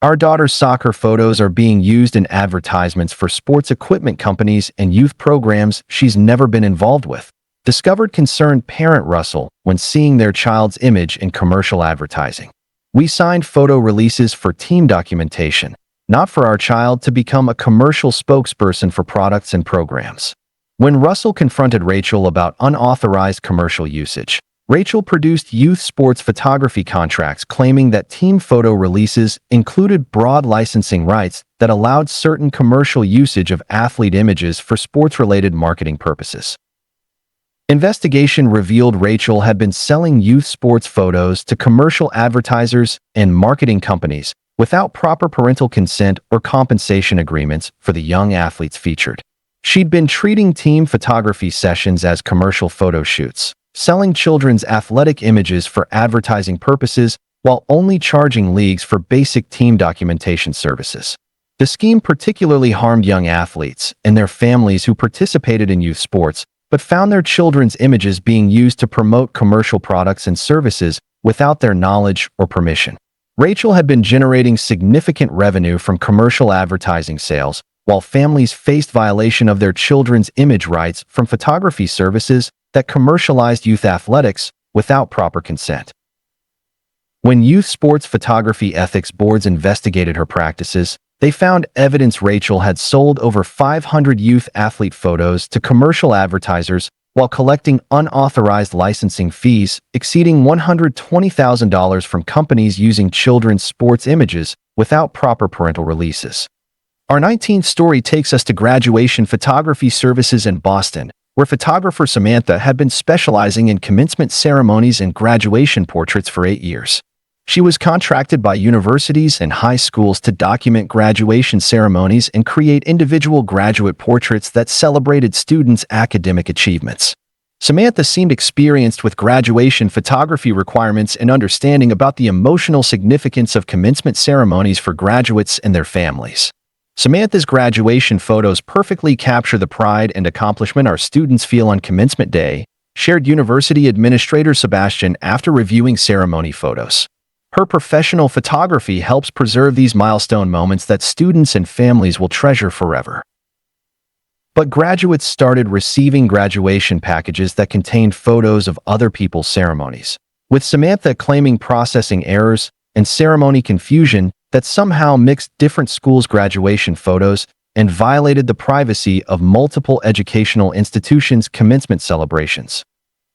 Our daughter's soccer photos are being used in advertisements for sports equipment companies and youth programs she's never been involved with, discovered concerned parent Russell when seeing their child's image in commercial advertising. We signed photo releases for team documentation, not for our child to become a commercial spokesperson for products and programs. When Russell confronted Rachel about unauthorized commercial usage, Rachel produced youth sports photography contracts claiming that team photo releases included broad licensing rights that allowed certain commercial usage of athlete images for sports-related marketing purposes. Investigation revealed Rachel had been selling youth sports photos to commercial advertisers and marketing companies without proper parental consent or compensation agreements for the young athletes featured. She'd been treating team photography sessions as commercial photo shoots, selling children's athletic images for advertising purposes while only charging leagues for basic team documentation services. The scheme particularly harmed young athletes and their families who participated in youth sports, but found their children's images being used to promote commercial products and services without their knowledge or permission. Rachel had been generating significant revenue from commercial advertising sales, while families faced violation of their children's image rights from photography services that commercialized youth athletics without proper consent. When youth sports photography ethics boards investigated her practices, they found evidence Rachel had sold over 500 youth athlete photos to commercial advertisers while collecting unauthorized licensing fees exceeding $120,000 from companies using children's sports images without proper parental releases. Our 19th story takes us to graduation photography services in Boston, where photographer Samantha had been specializing in commencement ceremonies and graduation portraits for 8 years. She was contracted by universities and high schools to document graduation ceremonies and create individual graduate portraits that celebrated students' academic achievements. Samantha seemed experienced with graduation photography requirements and understanding about the emotional significance of commencement ceremonies for graduates and their families. Samantha's graduation photos perfectly capture the pride and accomplishment our students feel on commencement day, shared University Administrator Sebastian after reviewing ceremony photos. Her professional photography helps preserve these milestone moments that students and families will treasure forever. But graduates started receiving graduation packages that contained photos of other people's ceremonies, with Samantha claiming processing errors and ceremony confusion that somehow mixed different schools' graduation photos and violated the privacy of multiple educational institutions' commencement celebrations.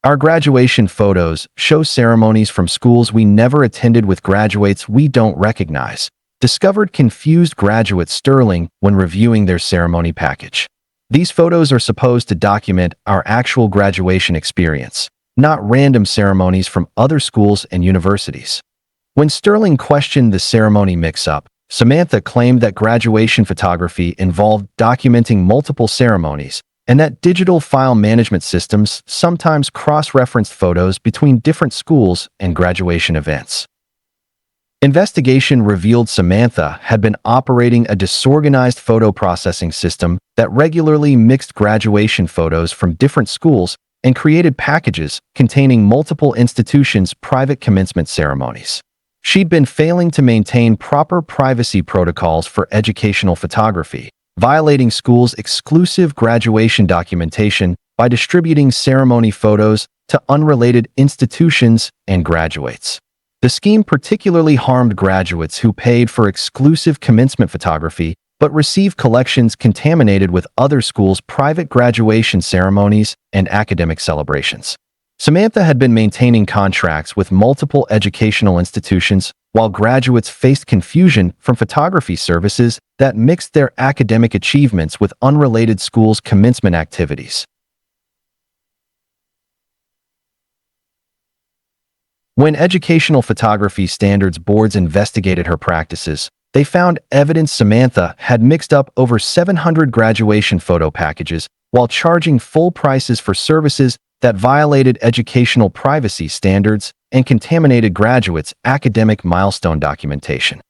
Our graduation photos show ceremonies from schools we never attended with graduates we don't recognize, discovered confused graduate Sterling when reviewing their ceremony package. These photos are supposed to document our actual graduation experience, not random ceremonies from other schools and universities. When Sterling questioned the ceremony mix-up, Samantha claimed that graduation photography involved documenting multiple ceremonies and that digital file management systems sometimes cross-referenced photos between different schools and graduation events. Investigation revealed Samantha had been operating a disorganized photo processing system that regularly mixed graduation photos from different schools and created packages containing multiple institutions' private commencement ceremonies. She'd been failing to maintain proper privacy protocols for educational photography, violating schools' exclusive graduation documentation by distributing ceremony photos to unrelated institutions and graduates. The scheme particularly harmed graduates who paid for exclusive commencement photography but received collections contaminated with other schools' private graduation ceremonies and academic celebrations. Samantha had been maintaining contracts with multiple educational institutions while graduates faced confusion from photography services that mixed their academic achievements with unrelated schools' commencement activities. When Educational Photography Standards Boards investigated her practices, they found evidence Samantha had mixed up over 700 graduation photo packages while charging full prices for services that violated educational privacy standards and contaminated graduates' academic milestone documentation.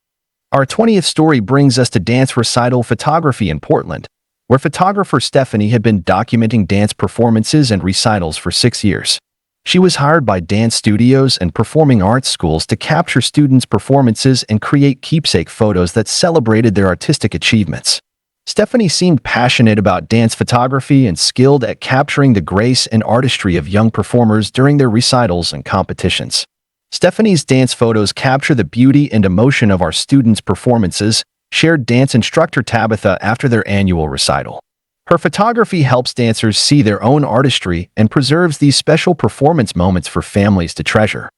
Our 20th story brings us to dance recital photography in Portland, where photographer Stephanie had been documenting dance performances and recitals for 6 years. She was hired by dance studios and performing arts schools to capture students' performances and create keepsake photos that celebrated their artistic achievements. Stephanie seemed passionate about dance photography and skilled at capturing the grace and artistry of young performers during their recitals and competitions. Stephanie's dance photos capture the beauty and emotion of our students' performances, shared dance instructor Tabitha after their annual recital. Her photography helps dancers see their own artistry and preserves these special performance moments for families to treasure.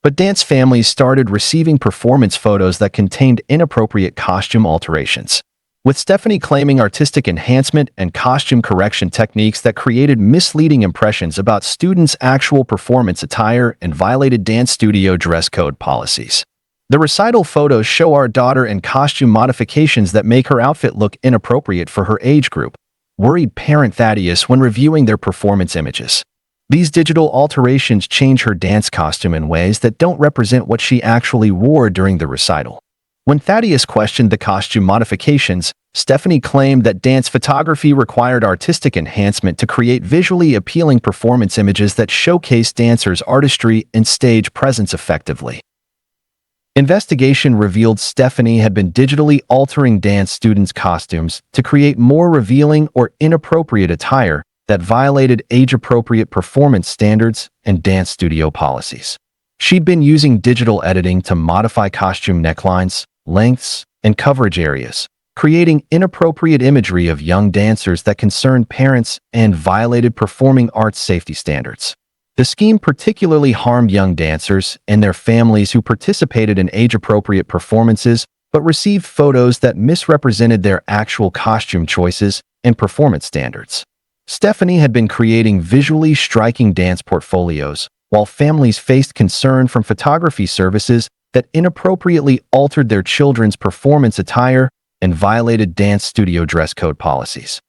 But dance families started receiving performance photos that contained inappropriate costume alterations, with Stephanie claiming artistic enhancement and costume correction techniques that created misleading impressions about students' actual performance attire and violated dance studio dress code policies. The recital photos show our daughter in costume modifications that make her outfit look inappropriate for her age group, worried parent Thaddeus when reviewing their performance images. These digital alterations change her dance costume in ways that don't represent what she actually wore during the recital. When Thaddeus questioned the costume modifications, Stephanie claimed that dance photography required artistic enhancement to create visually appealing performance images that showcase dancers' artistry and stage presence effectively. Investigation revealed Stephanie had been digitally altering dance students' costumes to create more revealing or inappropriate attire that violated age-appropriate performance standards and dance studio policies. She'd been using digital editing to modify costume necklines, lengths, and coverage areas, creating inappropriate imagery of young dancers that concerned parents and violated performing arts safety standards. The scheme particularly harmed young dancers and their families who participated in age-appropriate performances but received photos that misrepresented their actual costume choices and performance standards. Stephanie had been creating visually striking dance portfolios, while families faced concern from photography services that inappropriately altered their children's performance attire and violated dance studio dress code policies.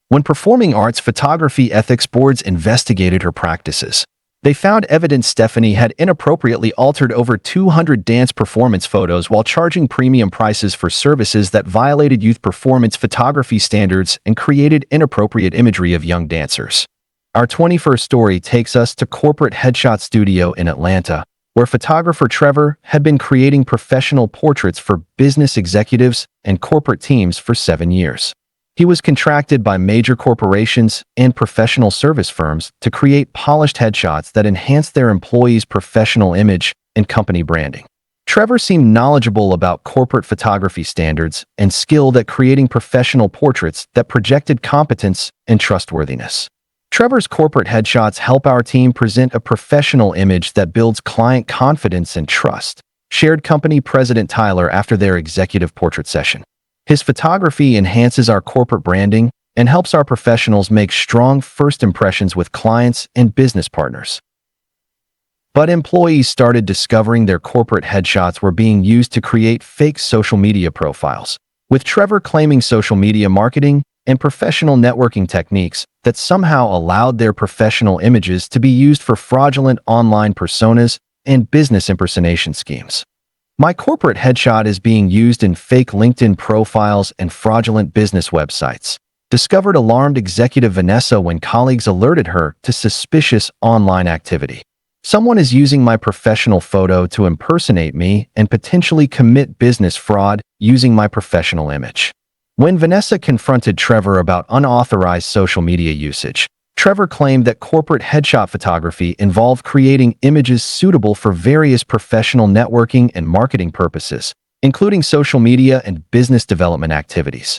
When Performing Arts Photography Ethics Boards investigated her practices, they found evidence Stephanie had inappropriately altered over 200 dance performance photos while charging premium prices for services that violated youth performance photography standards and created inappropriate imagery of young dancers. Our 21st story takes us to Corporate Headshot Studio in Atlanta, where photographer Trevor had been creating professional portraits for business executives and corporate teams for 7 years. He was contracted by major corporations and professional service firms to create polished headshots that enhanced their employees' professional image and company branding. Trevor seemed knowledgeable about corporate photography standards and skilled at creating professional portraits that projected competence and trustworthiness. Trevor's corporate headshots help our team present a professional image that builds client confidence and trust, shared company president Tyler after their executive portrait session. His photography enhances our corporate branding and helps our professionals make strong first impressions with clients and business partners. But employees started discovering their corporate headshots were being used to create fake social media profiles, with Trevor claiming social media marketing and professional networking techniques that somehow allowed their professional images to be used for fraudulent online personas and business impersonation schemes. My corporate headshot is being used in fake LinkedIn profiles and fraudulent business websites, discovered alarmed executive Vanessa when colleagues alerted her to suspicious online activity. Someone is using my professional photo to impersonate me and potentially commit business fraud using my professional image. When Vanessa confronted Trevor about unauthorized social media usage, Trevor claimed that corporate headshot photography involved creating images suitable for various professional networking and marketing purposes, including social media and business development activities.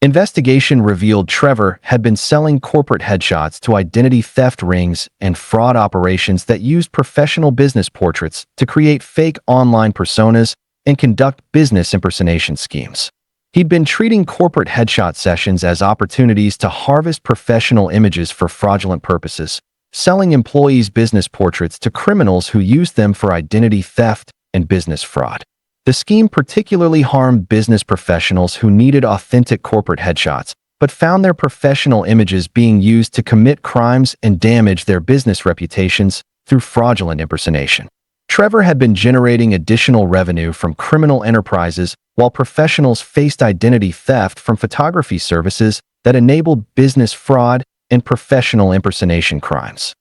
Investigation revealed Trevor had been selling corporate headshots to identity theft rings and fraud operations that used professional business portraits to create fake online personas and conduct business impersonation schemes. He'd been treating corporate headshot sessions as opportunities to harvest professional images for fraudulent purposes, selling employees' business portraits to criminals who used them for identity theft and business fraud. The scheme particularly harmed business professionals who needed authentic corporate headshots, but found their professional images being used to commit crimes and damage their business reputations through fraudulent impersonation. Trevor had been generating additional revenue from criminal enterprises while professionals faced identity theft from photography services that enabled business fraud and professional impersonation crimes.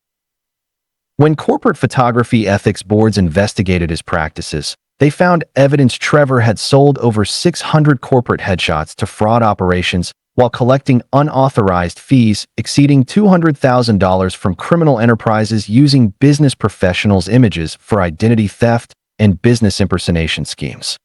When corporate photography ethics boards investigated his practices, they found evidence Trevor had sold over 600 corporate headshots to fraud operations while collecting unauthorized fees exceeding $200,000 from criminal enterprises using business professionals' images for identity theft and business impersonation schemes.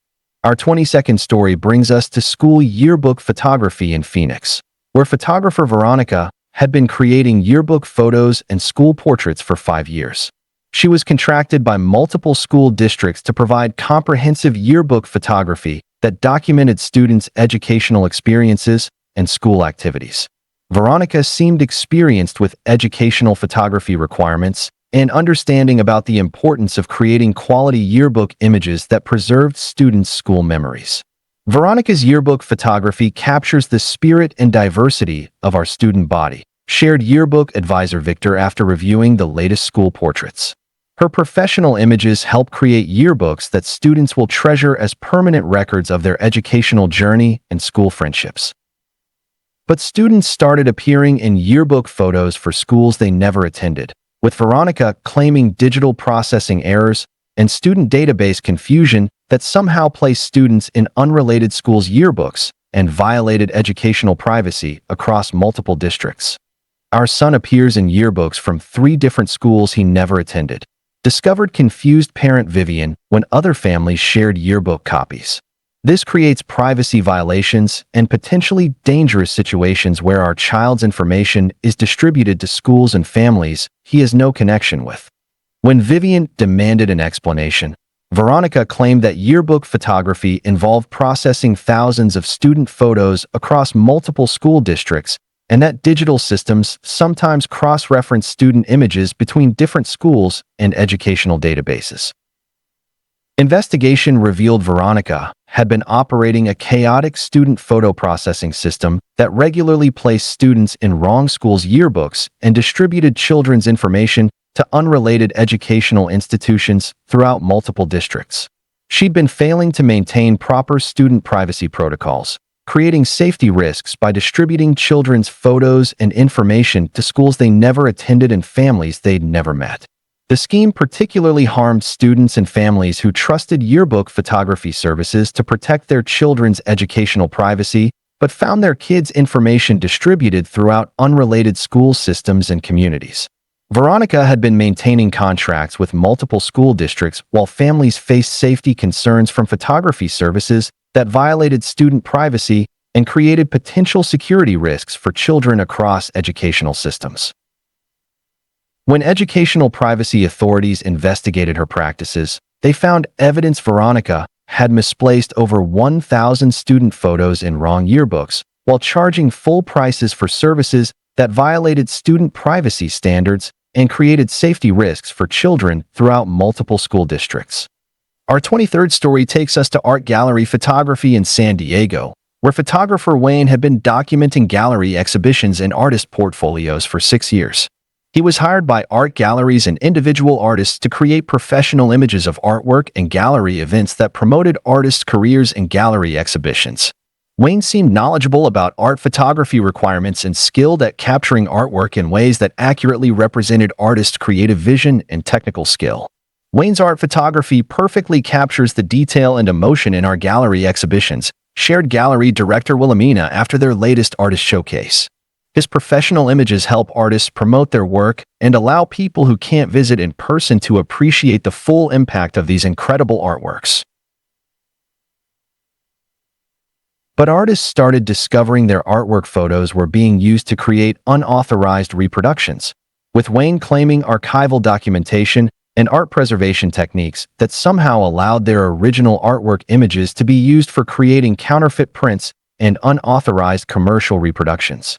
Our 20-second story brings us to school yearbook photography in Phoenix, where photographer Veronica had been creating yearbook photos and school portraits for 5 years. She was contracted by multiple school districts to provide comprehensive yearbook photography that documented students' educational experiences and school activities. Veronica seemed experienced with educational photography requirements and understanding about the importance of creating quality yearbook images that preserved students' school memories. Veronica's yearbook photography captures the spirit and diversity of our student body, shared yearbook advisor Victor after reviewing the latest school portraits. Her professional images help create yearbooks that students will treasure as permanent records of their educational journey and school friendships. But students started appearing in yearbook photos for schools they never attended, with Veronica claiming digital processing errors and student database confusion that somehow placed students in unrelated schools' yearbooks and violated educational privacy across multiple districts. Our son appears in yearbooks from 3 different schools he never attended, discovered confused parent Vivian when other families shared yearbook copies. This creates privacy violations and potentially dangerous situations where our child's information is distributed to schools and families he has no connection with. When Vivian demanded an explanation, Veronica claimed that yearbook photography involved processing thousands of student photos across multiple school districts and that digital systems sometimes cross-reference student images between different schools and educational databases. Investigation revealed Veronica had been operating a chaotic student photo processing system that regularly placed students in wrong schools' yearbooks and distributed children's information to unrelated educational institutions throughout multiple districts. She'd been failing to maintain proper student privacy protocols, creating safety risks by distributing children's photos and information to schools they never attended and families they'd never met. The scheme particularly harmed students and families who trusted yearbook photography services to protect their children's educational privacy, but found their kids' information distributed throughout unrelated school systems and communities. Veronica had been maintaining contracts with multiple school districts while families faced safety concerns from photography services that violated student privacy and created potential security risks for children across educational systems. When educational privacy authorities investigated her practices, they found evidence Veronica had misplaced over 1,000 student photos in wrong yearbooks, while charging full prices for services that violated student privacy standards and created safety risks for children throughout multiple school districts. Our 23rd story takes us to art gallery photography in San Diego, where photographer Wayne had been documenting gallery exhibitions and artist portfolios for 6 years. He was hired by art galleries and individual artists to create professional images of artwork and gallery events that promoted artists' careers and gallery exhibitions. Wayne seemed knowledgeable about art photography requirements and skilled at capturing artwork in ways that accurately represented artists' creative vision and technical skill. Wayne's art photography perfectly captures the detail and emotion in our gallery exhibitions, shared gallery director Wilhelmina after their latest artist showcase. His professional images help artists promote their work and allow people who can't visit in person to appreciate the full impact of these incredible artworks. But artists started discovering their artwork photos were being used to create unauthorized reproductions, with Wayne claiming archival documentation and art preservation techniques that somehow allowed their original artwork images to be used for creating counterfeit prints and unauthorized commercial reproductions.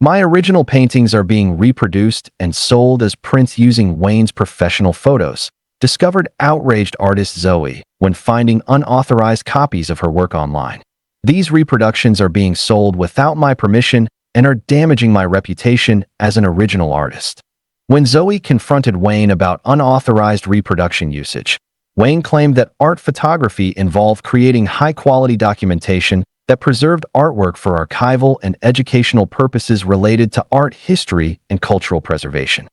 My original paintings are being reproduced and sold as prints using Wayne's professional photos, discovered outraged artist Zoe when finding unauthorized copies of her work online. These reproductions are being sold without my permission and are damaging my reputation as an original artist. When Zoe confronted Wayne about unauthorized reproduction usage, Wayne claimed that art photography involved creating high-quality documentation that preserved artwork for archival and educational purposes related to art history and cultural preservation.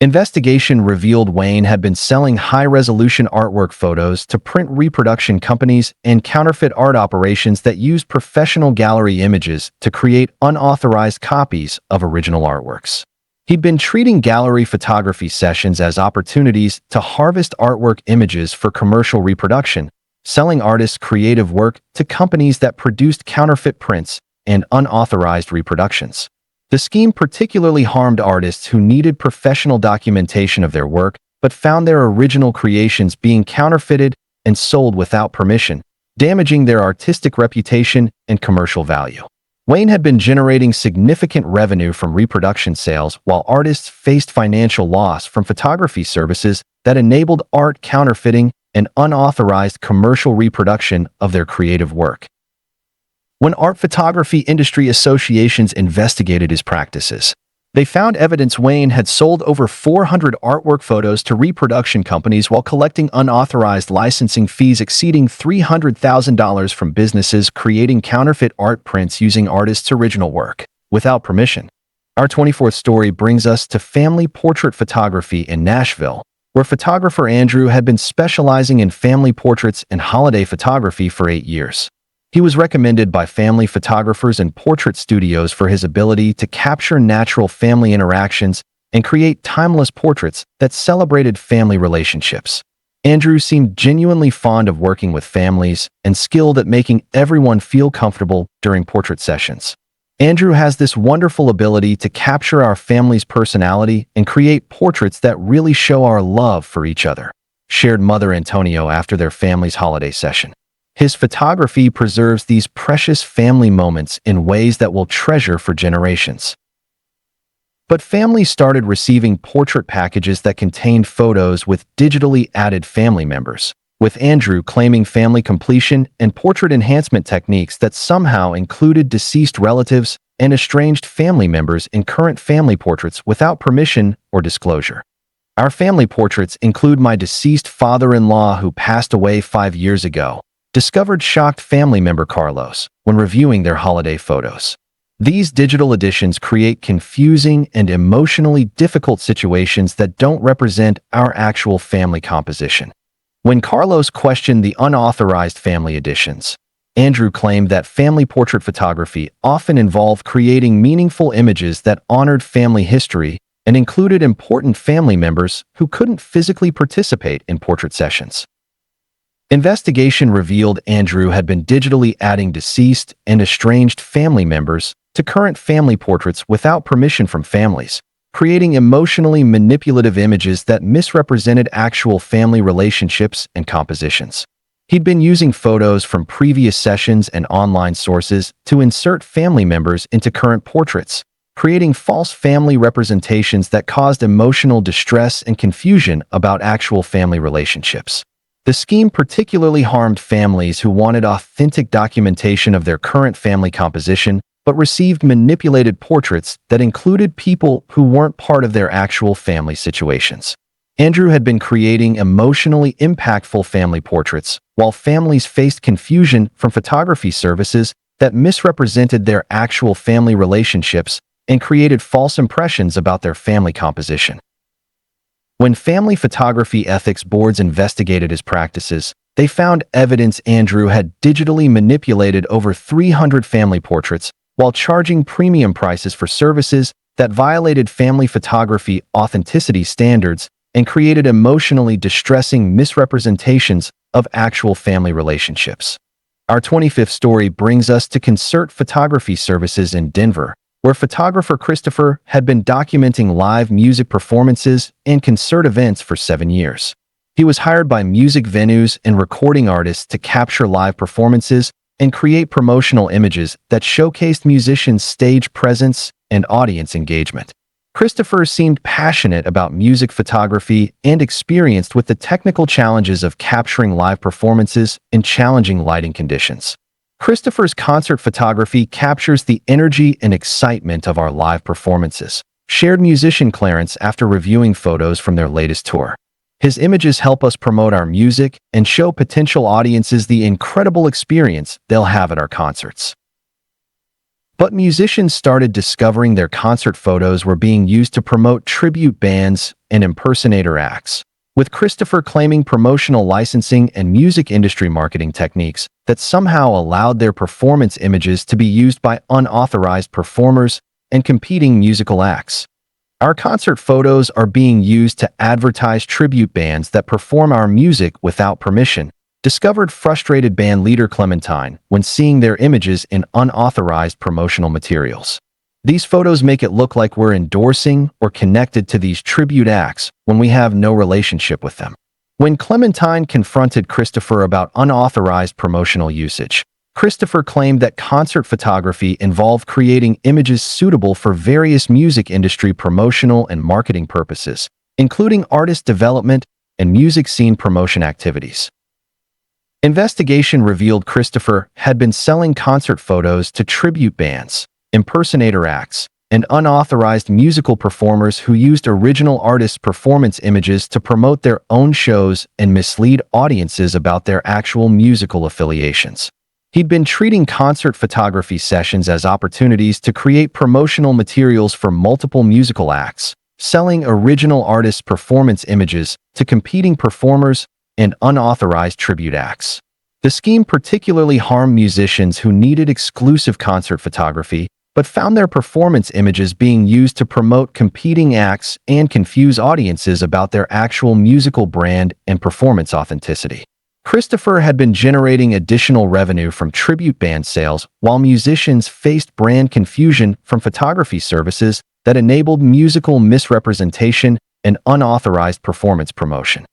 Investigation revealed Wayne had been selling high-resolution artwork photos to print reproduction companies and counterfeit art operations that used professional gallery images to create unauthorized copies of original artworks. He'd been treating gallery photography sessions as opportunities to harvest artwork images for commercial reproduction, selling artists' creative work to companies that produced counterfeit prints and unauthorized reproductions. The scheme particularly harmed artists who needed professional documentation of their work but found their original creations being counterfeited and sold without permission, damaging their artistic reputation and commercial value. Wayne had been generating significant revenue from reproduction sales while artists faced financial loss from photography services that enabled art counterfeiting and unauthorized commercial reproduction of their creative work. When art photography industry associations investigated his practices, they found evidence Wayne had sold over 400 artwork photos to reproduction companies while collecting unauthorized licensing fees exceeding $300,000 from businesses creating counterfeit art prints using artists' original work without permission. Our 24th story brings us to family portrait photography in Nashville, where photographer Andrew had been specializing in family portraits and holiday photography for 8 years. He was recommended by family photographers and portrait studios for his ability to capture natural family interactions and create timeless portraits that celebrated family relationships. Andrew seemed genuinely fond of working with families and skilled at making everyone feel comfortable during portrait sessions. Andrew has this wonderful ability to capture our family's personality and create portraits that really show our love for each other, shared Mother Antonio after their family's holiday session. His photography preserves these precious family moments in ways that we'll treasure for generations. But families started receiving portrait packages that contained photos with digitally added family members, with Andrew claiming family completion and portrait enhancement techniques that somehow included deceased relatives and estranged family members in current family portraits without permission or disclosure. Our family portraits include my deceased father-in-law who passed away 5 years ago, discovered shocked family member Carlos when reviewing their holiday photos. These digital editions create confusing and emotionally difficult situations that don't represent our actual family composition. When Carlos questioned the unauthorized family editions, Andrew claimed that family portrait photography often involved creating meaningful images that honored family history and included important family members who couldn't physically participate in portrait sessions. Investigation revealed Andrew had been digitally adding deceased and estranged family members to current family portraits without permission from families, creating emotionally manipulative images that misrepresented actual family relationships and compositions. He'd been using photos from previous sessions and online sources to insert family members into current portraits, creating false family representations that caused emotional distress and confusion about actual family relationships. The scheme particularly harmed families who wanted authentic documentation of their current family composition, but received manipulated portraits that included people who weren't part of their actual family situations. Andrew had been creating emotionally impactful family portraits, while families faced confusion from photography services that misrepresented their actual family relationships and created false impressions about their family composition. When family photography ethics boards investigated his practices, they found evidence Andrew had digitally manipulated over 300 family portraits while charging premium prices for services that violated family photography authenticity standards and created emotionally distressing misrepresentations of actual family relationships. Our 25th story brings us to Concert Photography Services in Denver, where photographer Christopher had been documenting live music performances and concert events for 7 years. He was hired by music venues and recording artists to capture live performances and create promotional images that showcased musicians' stage presence and audience engagement. Christopher seemed passionate about music photography and experienced with the technical challenges of capturing live performances in challenging lighting conditions. Christopher's concert photography captures the energy and excitement of our live performances, shared musician Clarence after reviewing photos from their latest tour. His images help us promote our music and show potential audiences the incredible experience they'll have at our concerts. But musicians started discovering their concert photos were being used to promote tribute bands and impersonator acts, with Christopher claiming promotional licensing and music industry marketing techniques that somehow allowed their performance images to be used by unauthorized performers and competing musical acts. Our concert photos are being used to advertise tribute bands that perform our music without permission, discovered frustrated band leader Clementine when seeing their images in unauthorized promotional materials. These photos make it look like we're endorsing or connected to these tribute acts when we have no relationship with them. When Clementine confronted Christopher about unauthorized promotional usage, Christopher claimed that concert photography involved creating images suitable for various music industry promotional and marketing purposes, including artist development and music scene promotion activities. Investigation revealed Christopher had been selling concert photos to tribute bands, impersonator acts, and unauthorized musical performers who used original artists' performance images to promote their own shows and mislead audiences about their actual musical affiliations. He'd been treating concert photography sessions as opportunities to create promotional materials for multiple musical acts, selling original artists' performance images to competing performers and unauthorized tribute acts. The scheme particularly harmed musicians who needed exclusive concert photography, but found their performance images being used to promote competing acts and confuse audiences about their actual musical brand and performance authenticity. Christopher had been generating additional revenue from tribute band sales while musicians faced brand confusion from photography services that enabled musical misrepresentation and unauthorized performance promotion.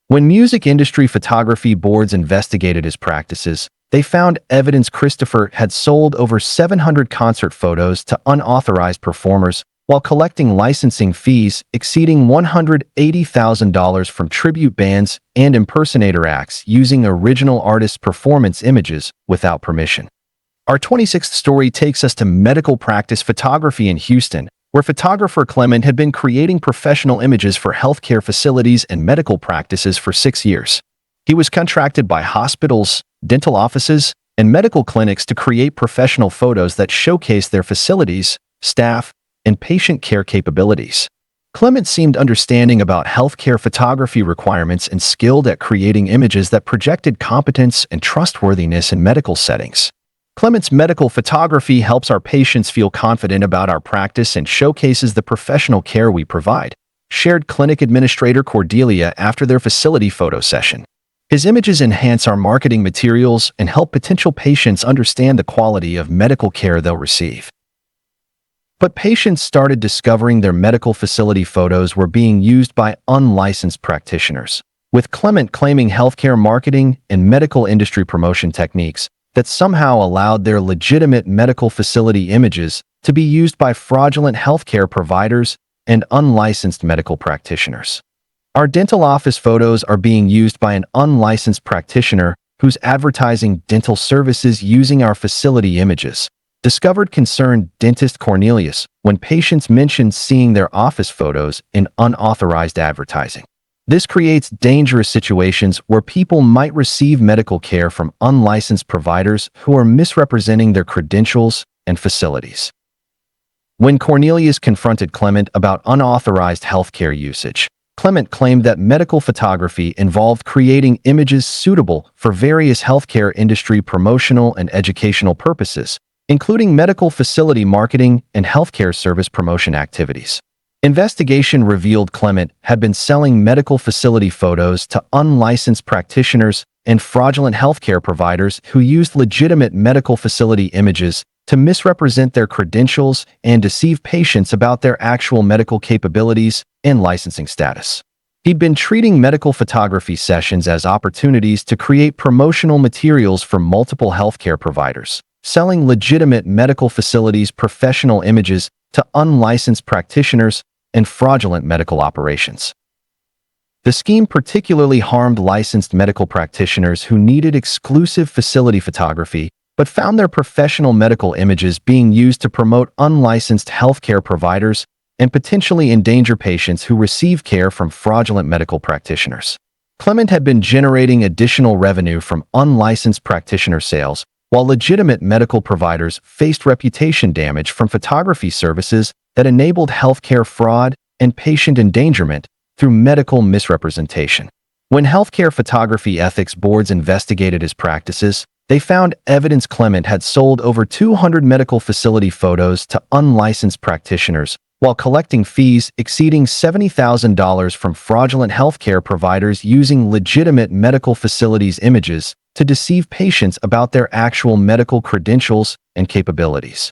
When music industry photography boards investigated his practices, they found evidence Christopher had sold over 700 concert photos to unauthorized performers while collecting licensing fees exceeding $180,000 from tribute bands and impersonator acts using original artists' performance images without permission. Our 26th story takes us to medical practice photography in Houston, where photographer Clement had been creating professional images for healthcare facilities and medical practices for 6 years. He was contracted by hospitals, dental offices, and medical clinics to create professional photos that showcase their facilities, staff, and patient care capabilities. Clement seemed understanding about healthcare photography requirements and skilled at creating images that projected competence and trustworthiness in medical settings. Clement's medical photography helps our patients feel confident about our practice and showcases the professional care we provide, shared clinic administrator Cordelia after their facility photo session. His images enhance our marketing materials and help potential patients understand the quality of medical care they'll receive. But patients started discovering their medical facility photos were being used by unlicensed practitioners, with Clement claiming healthcare marketing and medical industry promotion techniques that somehow allowed their legitimate medical facility images to be used by fraudulent healthcare providers and unlicensed medical practitioners. Our dental office photos are being used by an unlicensed practitioner who's advertising dental services using our facility images. Discovered concerned dentist Cornelius when patients mentioned seeing their office photos in unauthorized advertising. This creates dangerous situations where people might receive medical care from unlicensed providers who are misrepresenting their credentials and facilities. When Cornelius confronted Clement about unauthorized healthcare usage, Clement claimed that medical photography involved creating images suitable for various healthcare industry promotional and educational purposes, including medical facility marketing and healthcare service promotion activities. Investigation revealed Clement had been selling medical facility photos to unlicensed practitioners and fraudulent healthcare providers who used legitimate medical facility images to misrepresent their credentials and deceive patients about their actual medical capabilities and licensing status. He'd been treating medical photography sessions as opportunities to create promotional materials for multiple healthcare providers, selling legitimate medical facilities' professional images to unlicensed practitioners and fraudulent medical operations. The scheme particularly harmed licensed medical practitioners who needed exclusive facility photography but found their professional medical images being used to promote unlicensed healthcare providers and potentially endanger patients who receive care from fraudulent medical practitioners. Clement had been generating additional revenue from unlicensed practitioner sales, while legitimate medical providers faced reputation damage from photography services that enabled healthcare fraud and patient endangerment through medical misrepresentation. When healthcare photography ethics boards investigated his practices, they found evidence Clement had sold over 200 medical facility photos to unlicensed practitioners while collecting fees exceeding $70,000 from fraudulent healthcare providers using legitimate medical facilities images to deceive patients about their actual medical credentials and capabilities.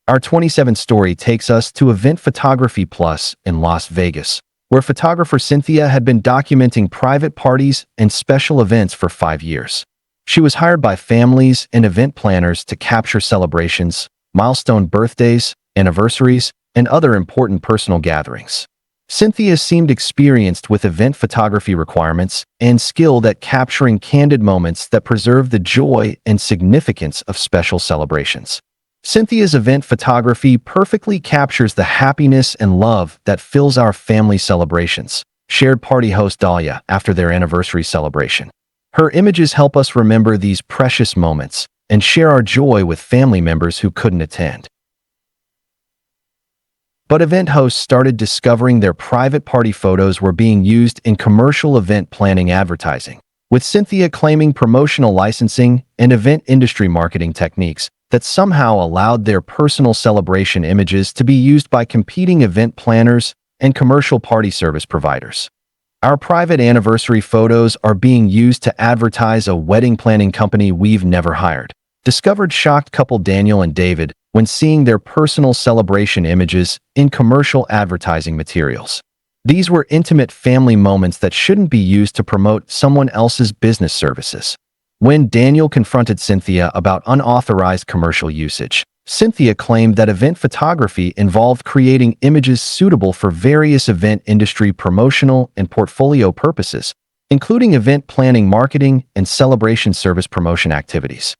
Our 27th story takes us to Event Photography Plus in Las Vegas, where photographer Cynthia had been documenting private parties and special events for 5 years. She was hired by families and event planners to capture celebrations, milestone birthdays, anniversaries, and other important personal gatherings. Cynthia seemed experienced with event photography requirements and skilled at capturing candid moments that preserve the joy and significance of special celebrations. Cynthia's event photography perfectly captures the happiness and love that fills our family celebrations, shared party host Dahlia after their anniversary celebration. Her images help us remember these precious moments and share our joy with family members who couldn't attend. But event hosts started discovering their private party photos were being used in commercial event planning advertising, with Cynthia claiming promotional licensing and event industry marketing techniques that somehow allowed their personal celebration images to be used by competing event planners and commercial party service providers. Our private anniversary photos are being used to advertise a wedding planning company we've never hired, discovered shocked couple Daniel and David when seeing their personal celebration images in commercial advertising materials. These were intimate family moments that shouldn't be used to promote someone else's business services. When Daniel confronted Cynthia about unauthorized commercial usage, Cynthia claimed that event photography involved creating images suitable for various event industry promotional and portfolio purposes, including event planning, marketing, and celebration service promotion activities.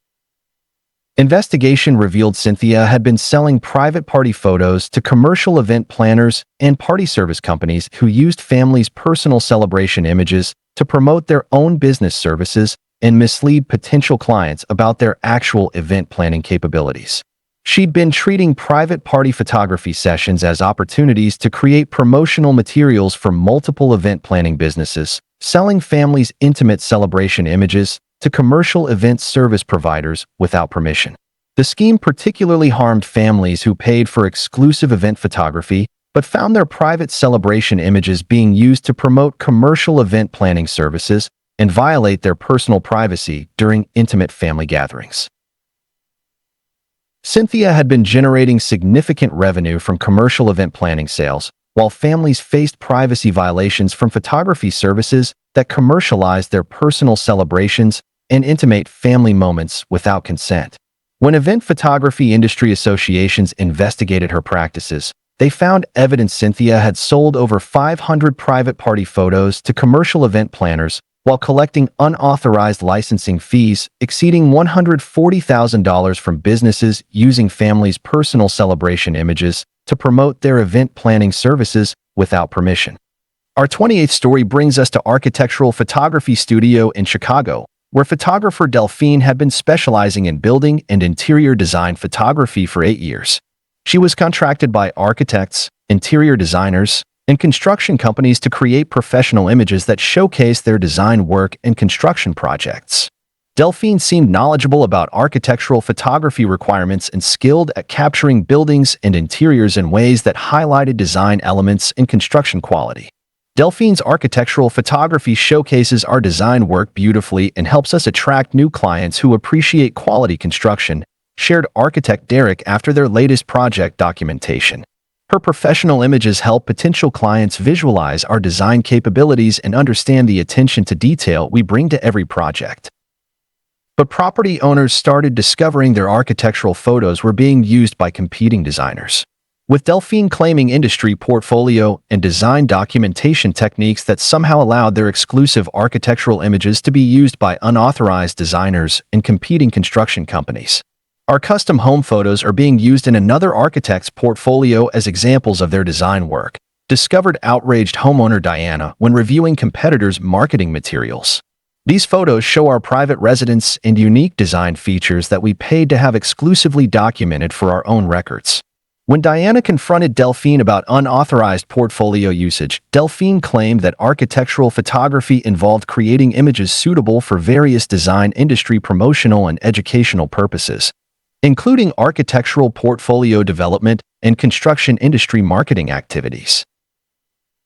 Investigation revealed Cynthia had been selling private party photos to commercial event planners and party service companies who used families' personal celebration images to promote their own business services and mislead potential clients about their actual event planning capabilities. She'd been treating private party photography sessions as opportunities to create promotional materials for multiple event planning businesses, selling families' intimate celebration images to commercial event service providers without permission. The scheme particularly harmed families who paid for exclusive event photography but found their private celebration images being used to promote commercial event planning services and violate their personal privacy during intimate family gatherings. Cynthia had been generating significant revenue from commercial event planning sales, while families faced privacy violations from photography services that commercialized their personal celebrations and intimate family moments without consent. When event photography industry associations investigated her practices, they found evidence Cynthia had sold over 500 private party photos to commercial event planners while collecting unauthorized licensing fees exceeding $140,000 from businesses using families' personal celebration images to promote their event planning services without permission. Our 28th story brings us to architectural photography studio in Chicago, where photographer Delphine had been specializing in building and interior design photography for 8 years. She was contracted by architects, interior designers, and construction companies to create professional images that showcase their design work and construction projects. Delphine seemed knowledgeable about architectural photography requirements and skilled at capturing buildings and interiors in ways that highlighted design elements and construction quality. Delphine's architectural photography showcases our design work beautifully and helps us attract new clients who appreciate quality construction, shared architect Derek after their latest project documentation. Her professional images help potential clients visualize our design capabilities and understand the attention to detail we bring to every project. But property owners started discovering their architectural photos were being used by competing designers, with Delphine claiming industry portfolio and design documentation techniques that somehow allowed their exclusive architectural images to be used by unauthorized designers and competing construction companies. Our custom home photos are being used in another architect's portfolio as examples of their design work, discovered outraged homeowner Diana when reviewing competitors' marketing materials. These photos show our private residence and unique design features that we paid to have exclusively documented for our own records. When Diana confronted Delphine about unauthorized portfolio usage, Delphine claimed that architectural photography involved creating images suitable for various design industry promotional and educational purposes, including architectural portfolio development and construction industry marketing activities.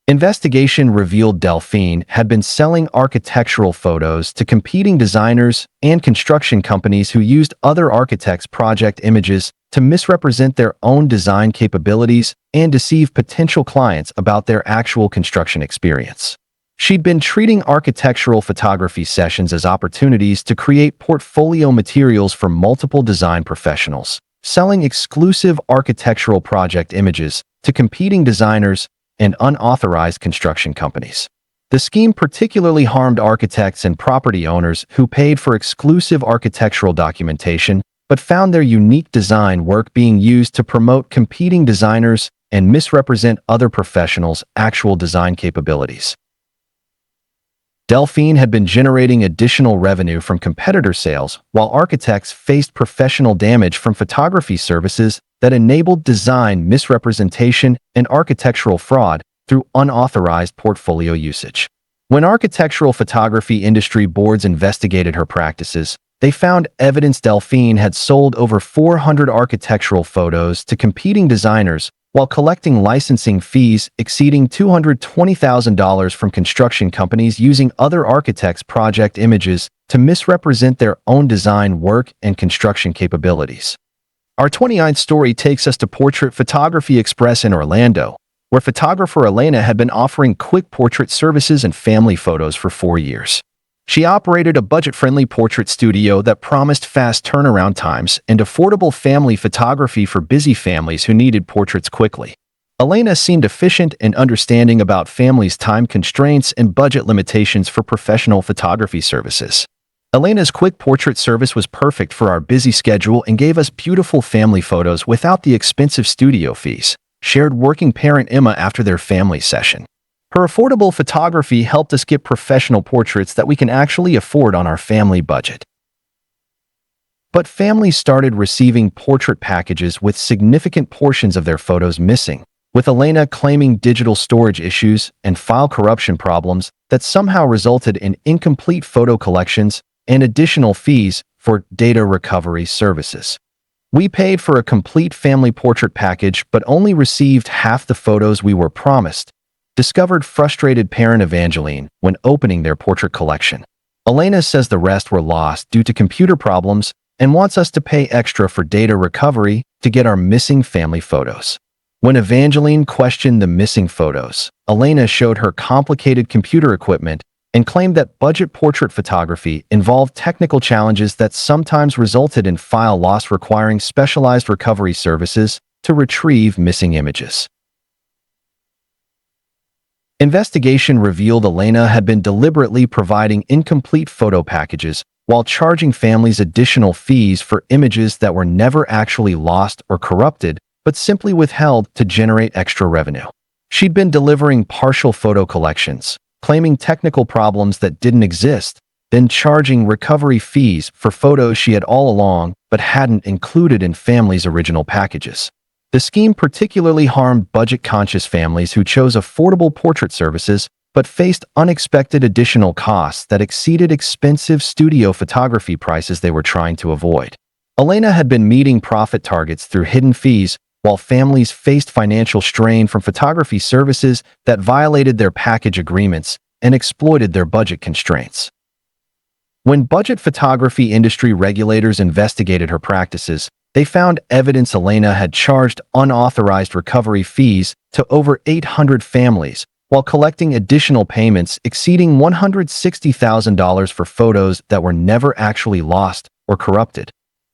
Investigation revealed Delphine had been selling architectural photos to competing designers and construction companies who used other architects' project images to misrepresent their own design capabilities and deceive potential clients about their actual construction experience. She'd been treating architectural photography sessions as opportunities to create portfolio materials for multiple design professionals, selling exclusive architectural project images to competing designers and unauthorized construction companies. The scheme particularly harmed architects and property owners who paid for exclusive architectural documentation but found their unique design work being used to promote competing designers and misrepresent other professionals' actual design capabilities. Delphine had been generating additional revenue from competitor sales, while architects faced professional damage from photography services that enabled design misrepresentation and architectural fraud through unauthorized portfolio usage. When architectural photography industry boards investigated her practices, they found evidence Delphine had sold over 400 architectural photos to competing designers while collecting licensing fees exceeding $220,000 from construction companies using other architects' project images to misrepresent their own design work and construction capabilities. Our 29th story takes us to Portrait Photography Express in Orlando, where photographer Elena had been offering quick portrait services and family photos for 4 years. She operated a budget-friendly portrait studio that promised fast turnaround times and affordable family photography for busy families who needed portraits quickly. Elena seemed efficient and understanding about families' time constraints and budget limitations for professional photography services. Elena's quick portrait service was perfect for our busy schedule and gave us beautiful family photos without the expensive studio fees, shared working parent Emma after their family session. Her affordable photography helped us get professional portraits that we can actually afford on our family budget. But families started receiving portrait packages with significant portions of their photos missing, with Elena claiming digital storage issues and file corruption problems that somehow resulted in incomplete photo collections and additional fees for data recovery services. We paid for a complete family portrait package but only received half the photos we were promised, discovered frustrated parent Evangeline when opening their portrait collection. Elena says the rest were lost due to computer problems and wants us to pay extra for data recovery to get our missing family photos. When Evangeline questioned the missing photos, Elena showed her complicated computer equipment and claimed that budget portrait photography involved technical challenges that sometimes resulted in file loss requiring specialized recovery services to retrieve missing images. Investigation revealed Elena had been deliberately providing incomplete photo packages while charging families additional fees for images that were never actually lost or corrupted, but simply withheld to generate extra revenue. She'd been delivering partial photo collections, claiming technical problems that didn't exist, then charging recovery fees for photos she had all along but hadn't included in families' original packages. The scheme particularly harmed budget-conscious families who chose affordable portrait services but faced unexpected additional costs that exceeded expensive studio photography prices they were trying to avoid. Elena had been meeting profit targets through hidden fees, while families faced financial strain from photography services that violated their package agreements and exploited their budget constraints. When budget photography industry regulators investigated her practices, they found evidence Elena had charged unauthorized recovery fees to over 800 families, while collecting additional payments exceeding $160,000 for photos that were never actually lost or corrupted.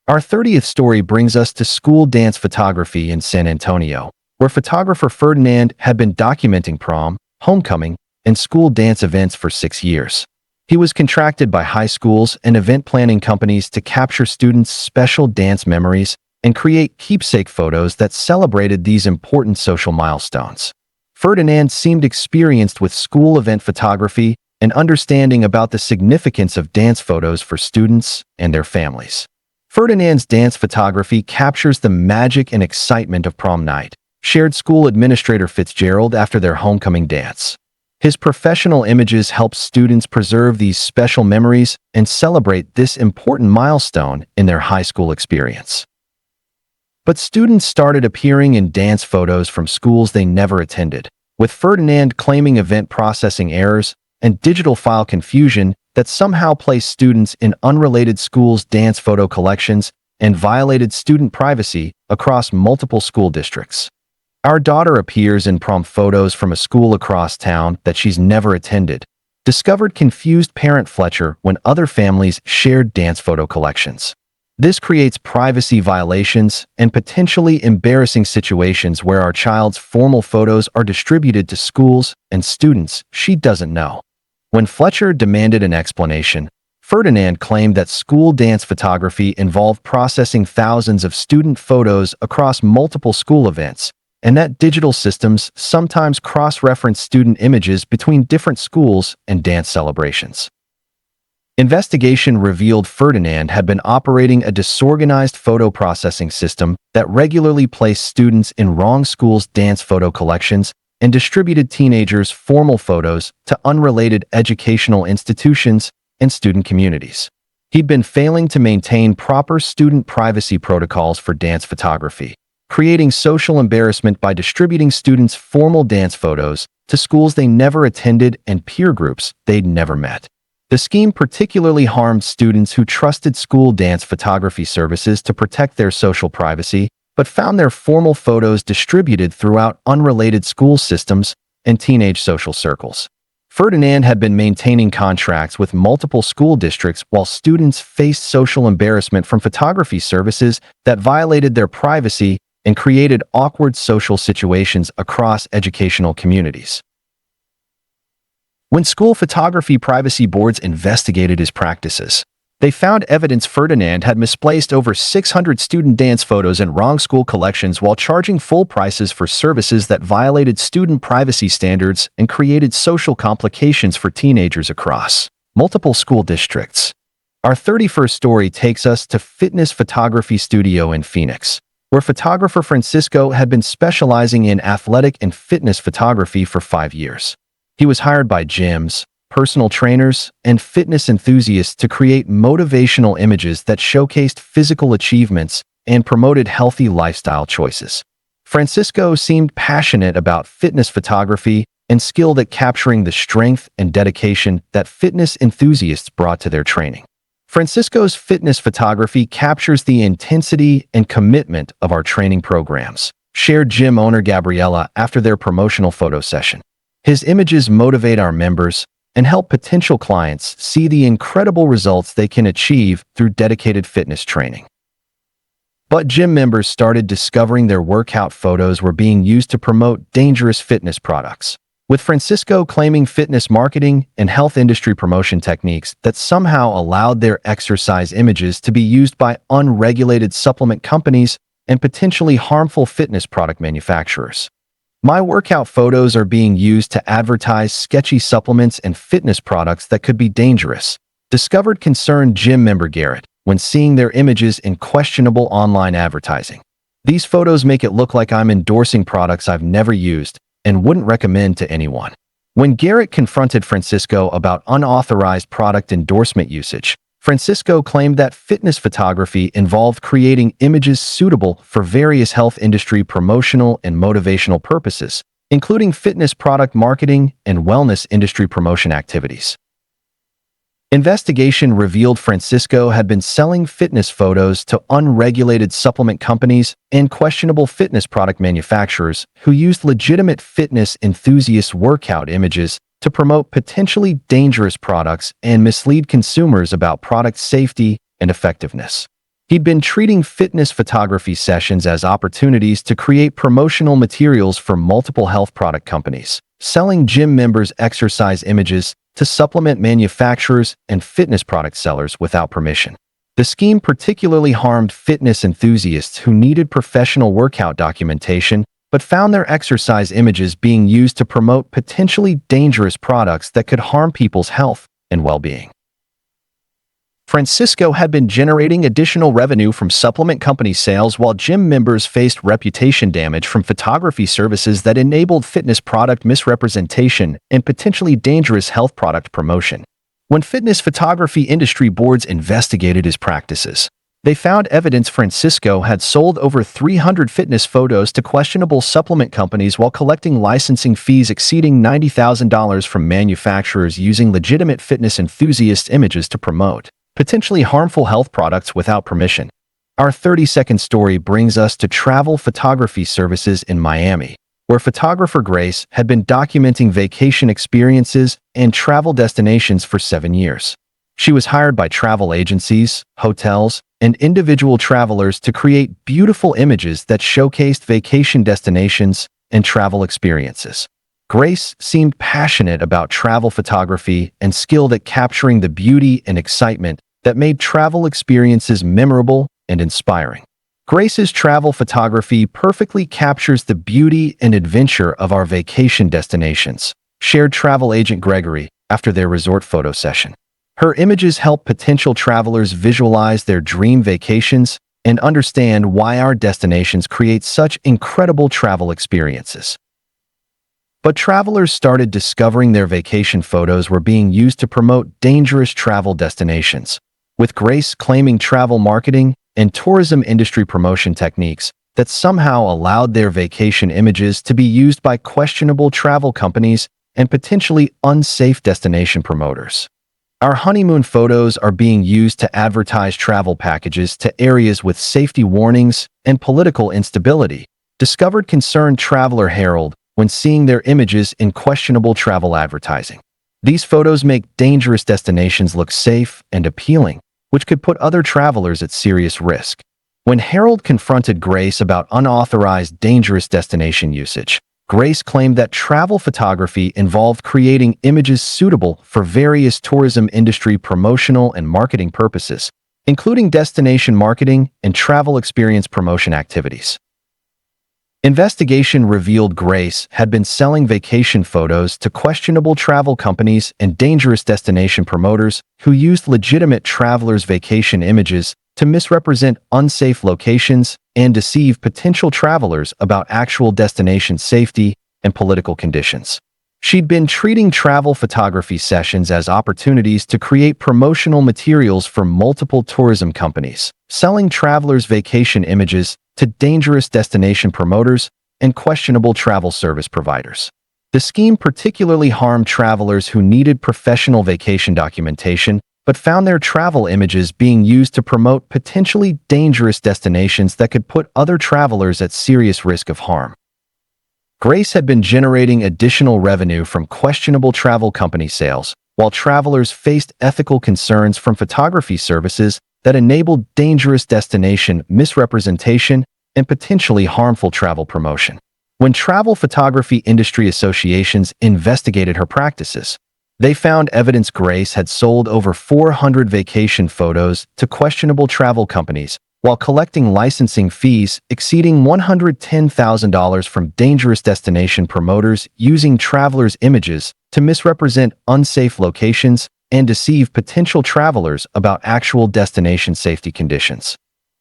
Our 30th story brings us to school dance photography in San Antonio, where photographer Ferdinand had been documenting prom, homecoming, and school dance events for 6 years. He was contracted by high schools and event planning companies to capture students' special dance memories and create keepsake photos that celebrated these important social milestones. Ferdinand seemed experienced with school event photography and understanding about the significance of dance photos for students and their families. Ferdinand's dance photography captures the magic and excitement of prom night, shared school administrator Fitzgerald after their homecoming dance. His professional images help students preserve these special memories and celebrate this important milestone in their high school experience. But students started appearing in dance photos from schools they never attended, with Ferdinand claiming event processing errors and digital file confusion that somehow placed students in unrelated schools' dance photo collections and violated student privacy across multiple school districts. Our daughter appears in prom photos from a school across town that she's never attended, discovered confused parent Fletcher when other families shared dance photo collections. This creates privacy violations and potentially embarrassing situations where our child's formal photos are distributed to schools and students she doesn't know. When Fletcher demanded an explanation, Ferdinand claimed that school dance photography involved processing thousands of student photos across multiple school events, and that digital systems sometimes cross-reference student images between different schools and dance celebrations. Investigation revealed Ferdinand had been operating a disorganized photo processing system that regularly placed students in wrong schools' dance photo collections and distributed teenagers' formal photos to unrelated educational institutions and student communities. He'd been failing to maintain proper student privacy protocols for dance photography, creating social embarrassment by distributing students' formal dance photos to schools they never attended and peer groups they'd never met. The scheme particularly harmed students who trusted school dance photography services to protect their social privacy, but found their formal photos distributed throughout unrelated school systems and teenage social circles. Ferdinand had been maintaining contracts with multiple school districts while students faced social embarrassment from photography services that violated their privacy and created awkward social situations across educational communities. When school photography privacy boards investigated his practices, they found evidence Ferdinand had misplaced over 600 student dance photos in wrong school collections while charging full prices for services that violated student privacy standards and created social complications for teenagers across multiple school districts. Our 31st story takes us to Fitness Photography Studio in Phoenix, where photographer Francisco had been specializing in athletic and fitness photography for 5 years. He was hired by gyms, personal trainers, and fitness enthusiasts to create motivational images that showcased physical achievements and promoted healthy lifestyle choices. Francisco seemed passionate about fitness photography and skilled at capturing the strength and dedication that fitness enthusiasts brought to their training. Francisco's fitness photography captures the intensity and commitment of our training programs, shared gym owner Gabriella after their promotional photo session. His images motivate our members and help potential clients see the incredible results they can achieve through dedicated fitness training. But gym members started discovering their workout photos were being used to promote dangerous fitness products. with Francisco claiming fitness marketing and health industry promotion techniques that somehow allowed their exercise images to be used by unregulated supplement companies and potentially harmful fitness product manufacturers. My workout photos are being used to advertise sketchy supplements and fitness products that could be dangerous, discovered concerned gym member Garrett when seeing their images in questionable online advertising. These photos make it look like I'm endorsing products I've never used and wouldn't recommend to anyone. When Garrett confronted Francisco about unauthorized product endorsement usage, Francisco claimed that fitness photography involved creating images suitable for various health industry promotional and motivational purposes, including fitness product marketing and wellness industry promotion activities. Investigation revealed Francisco had been selling fitness photos to unregulated supplement companies and questionable fitness product manufacturers who used legitimate fitness enthusiast workout images to promote potentially dangerous products and mislead consumers about product safety and effectiveness. He'd been treating fitness photography sessions as opportunities to create promotional materials for multiple health product companies, selling gym members' exercise images to supplement manufacturers and fitness product sellers without permission. The scheme particularly harmed fitness enthusiasts who needed professional workout documentation but found their exercise images being used to promote potentially dangerous products that could harm people's health and well-being. Francisco had been generating additional revenue from supplement company sales while gym members faced reputation damage from photography services that enabled fitness product misrepresentation and potentially dangerous health product promotion. When fitness photography industry boards investigated his practices, they found evidence Francisco had sold over 300 fitness photos to questionable supplement companies while collecting licensing fees exceeding $90,000 from manufacturers using legitimate fitness enthusiast images to promote potentially harmful health products without permission. Our 30-second story brings us to travel photography services in Miami, where photographer Grace had been documenting vacation experiences and travel destinations for 7 years. She was hired by travel agencies, hotels, and individual travelers to create beautiful images that showcased vacation destinations and travel experiences. Grace seemed passionate about travel photography and skilled at capturing the beauty and excitement that made travel experiences memorable and inspiring. Grace's travel photography perfectly captures the beauty and adventure of our vacation destinations, shared travel agent Gregory after their resort photo session. Her images help potential travelers visualize their dream vacations and understand why our destinations create such incredible travel experiences. But travelers started discovering their vacation photos were being used to promote dangerous travel destinations, with Grace claiming travel marketing and tourism industry promotion techniques that somehow allowed their vacation images to be used by questionable travel companies and potentially unsafe destination promoters. Our honeymoon photos are being used to advertise travel packages to areas with safety warnings and political instability, discovered concerned traveler Harold when seeing their images in questionable travel advertising. These photos make dangerous destinations look safe and appealing, which could put other travelers at serious risk. When Harold confronted Grace about unauthorized dangerous destination usage, Grace claimed that travel photography involved creating images suitable for various tourism industry promotional and marketing purposes, including destination marketing and travel experience promotion activities. Investigation revealed Grace had been selling vacation photos to questionable travel companies and dangerous destination promoters who used legitimate travelers' vacation images to misrepresent unsafe locations and deceive potential travelers about actual destination safety and political conditions. She'd been treating travel photography sessions as opportunities to create promotional materials for multiple tourism companies, selling travelers' vacation images to dangerous destination promoters and questionable travel service providers. The scheme particularly harmed travelers who needed professional vacation documentation but found their travel images being used to promote potentially dangerous destinations that could put other travelers at serious risk of harm. Grace had been generating additional revenue from questionable travel company sales, while travelers faced ethical concerns from photography services that enabled dangerous destination misrepresentation and potentially harmful travel promotion. When travel photography industry associations investigated her practices, they found evidence Grace had sold over 400 vacation photos to questionable travel companies while collecting licensing fees exceeding $110,000 from dangerous destination promoters using travelers' images to misrepresent unsafe locations and deceive potential travelers about actual destination safety conditions.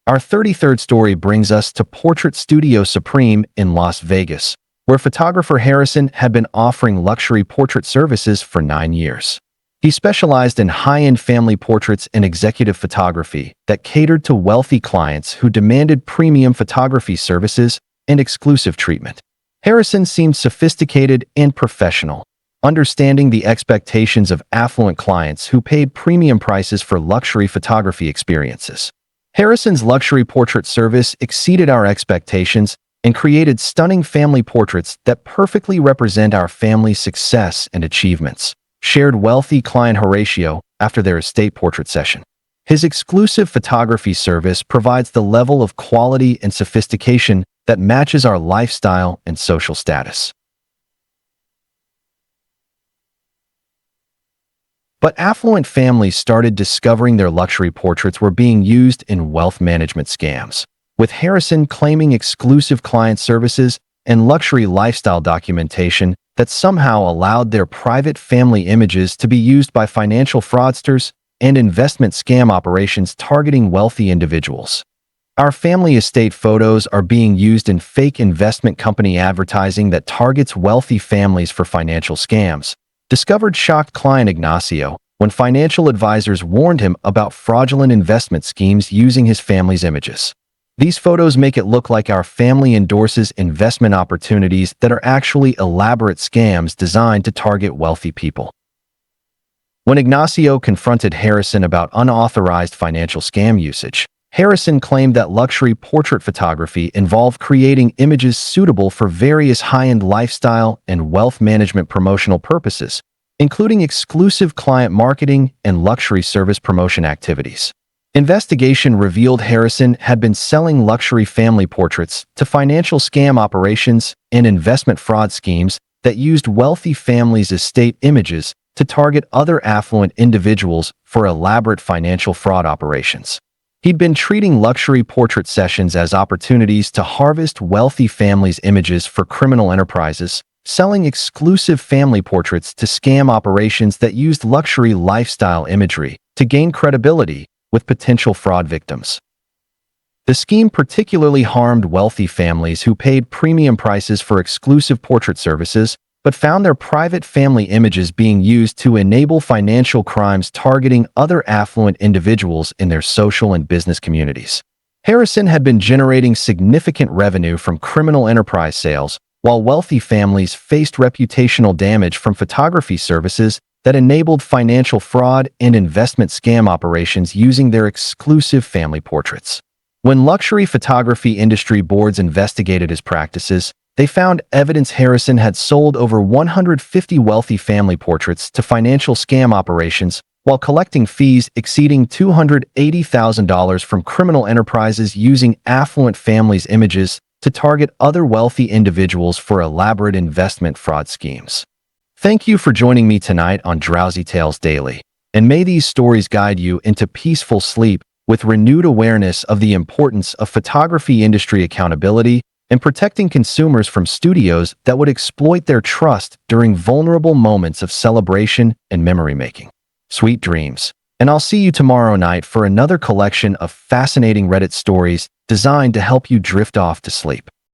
Our 33rd story brings us to Portrait Studio Supreme in Las Vegas, where photographer Harrison had been offering luxury portrait services for 9 years. He specialized in high-end family portraits and executive photography that catered to wealthy clients who demanded premium photography services and exclusive treatment. Harrison seemed sophisticated and professional, understanding the expectations of affluent clients who paid premium prices for luxury photography experiences. Harrison's luxury portrait service exceeded our expectations and created stunning family portraits that perfectly represent our family's success and achievements, shared wealthy client Horatio after their estate portrait session. His exclusive photography service provides the level of quality and sophistication that matches our lifestyle and social status. But affluent families started discovering their luxury portraits were being used in wealth management scams, with Harrison claiming exclusive client services and luxury lifestyle documentation that somehow allowed their private family images to be used by financial fraudsters and investment scam operations targeting wealthy individuals. Our family estate photos are being used in fake investment company advertising that targets wealthy families for financial scams, discovered shocked client Ignacio when financial advisors warned him about fraudulent investment schemes using his family's images. These photos make it look like our family endorses investment opportunities that are actually elaborate scams designed to target wealthy people. When Ignacio confronted Harrison about unauthorized financial scam usage, Harrison claimed that luxury portrait photography involved creating images suitable for various high-end lifestyle and wealth management promotional purposes, including exclusive client marketing and luxury service promotion activities. Investigation revealed Harrison had been selling luxury family portraits to financial scam operations and investment fraud schemes that used wealthy families' estate images to target other affluent individuals for elaborate financial fraud operations. He'd been treating luxury portrait sessions as opportunities to harvest wealthy families' images for criminal enterprises, selling exclusive family portraits to scam operations that used luxury lifestyle imagery to gain credibility with potential fraud victims. The scheme particularly harmed wealthy families who paid premium prices for exclusive portrait services, but found their private family images being used to enable financial crimes targeting other affluent individuals in their social and business communities. Harrison had been generating significant revenue from criminal enterprise sales, while wealthy families faced reputational damage from photography services that enabled financial fraud and investment scam operations using their exclusive family portraits. When luxury photography industry boards investigated his practices, they found evidence Harrison had sold over 150 wealthy family portraits to financial scam operations while collecting fees exceeding $280,000 from criminal enterprises using affluent families' images to target other wealthy individuals for elaborate investment fraud schemes. Thank you for joining me tonight on Drowsy Tales Daily, and may these stories guide you into peaceful sleep with renewed awareness of the importance of photography industry accountability and protecting consumers from studios that would exploit their trust during vulnerable moments of celebration and memory-making. Sweet dreams, and I'll see you tomorrow night for another collection of fascinating Reddit stories designed to help you drift off to sleep.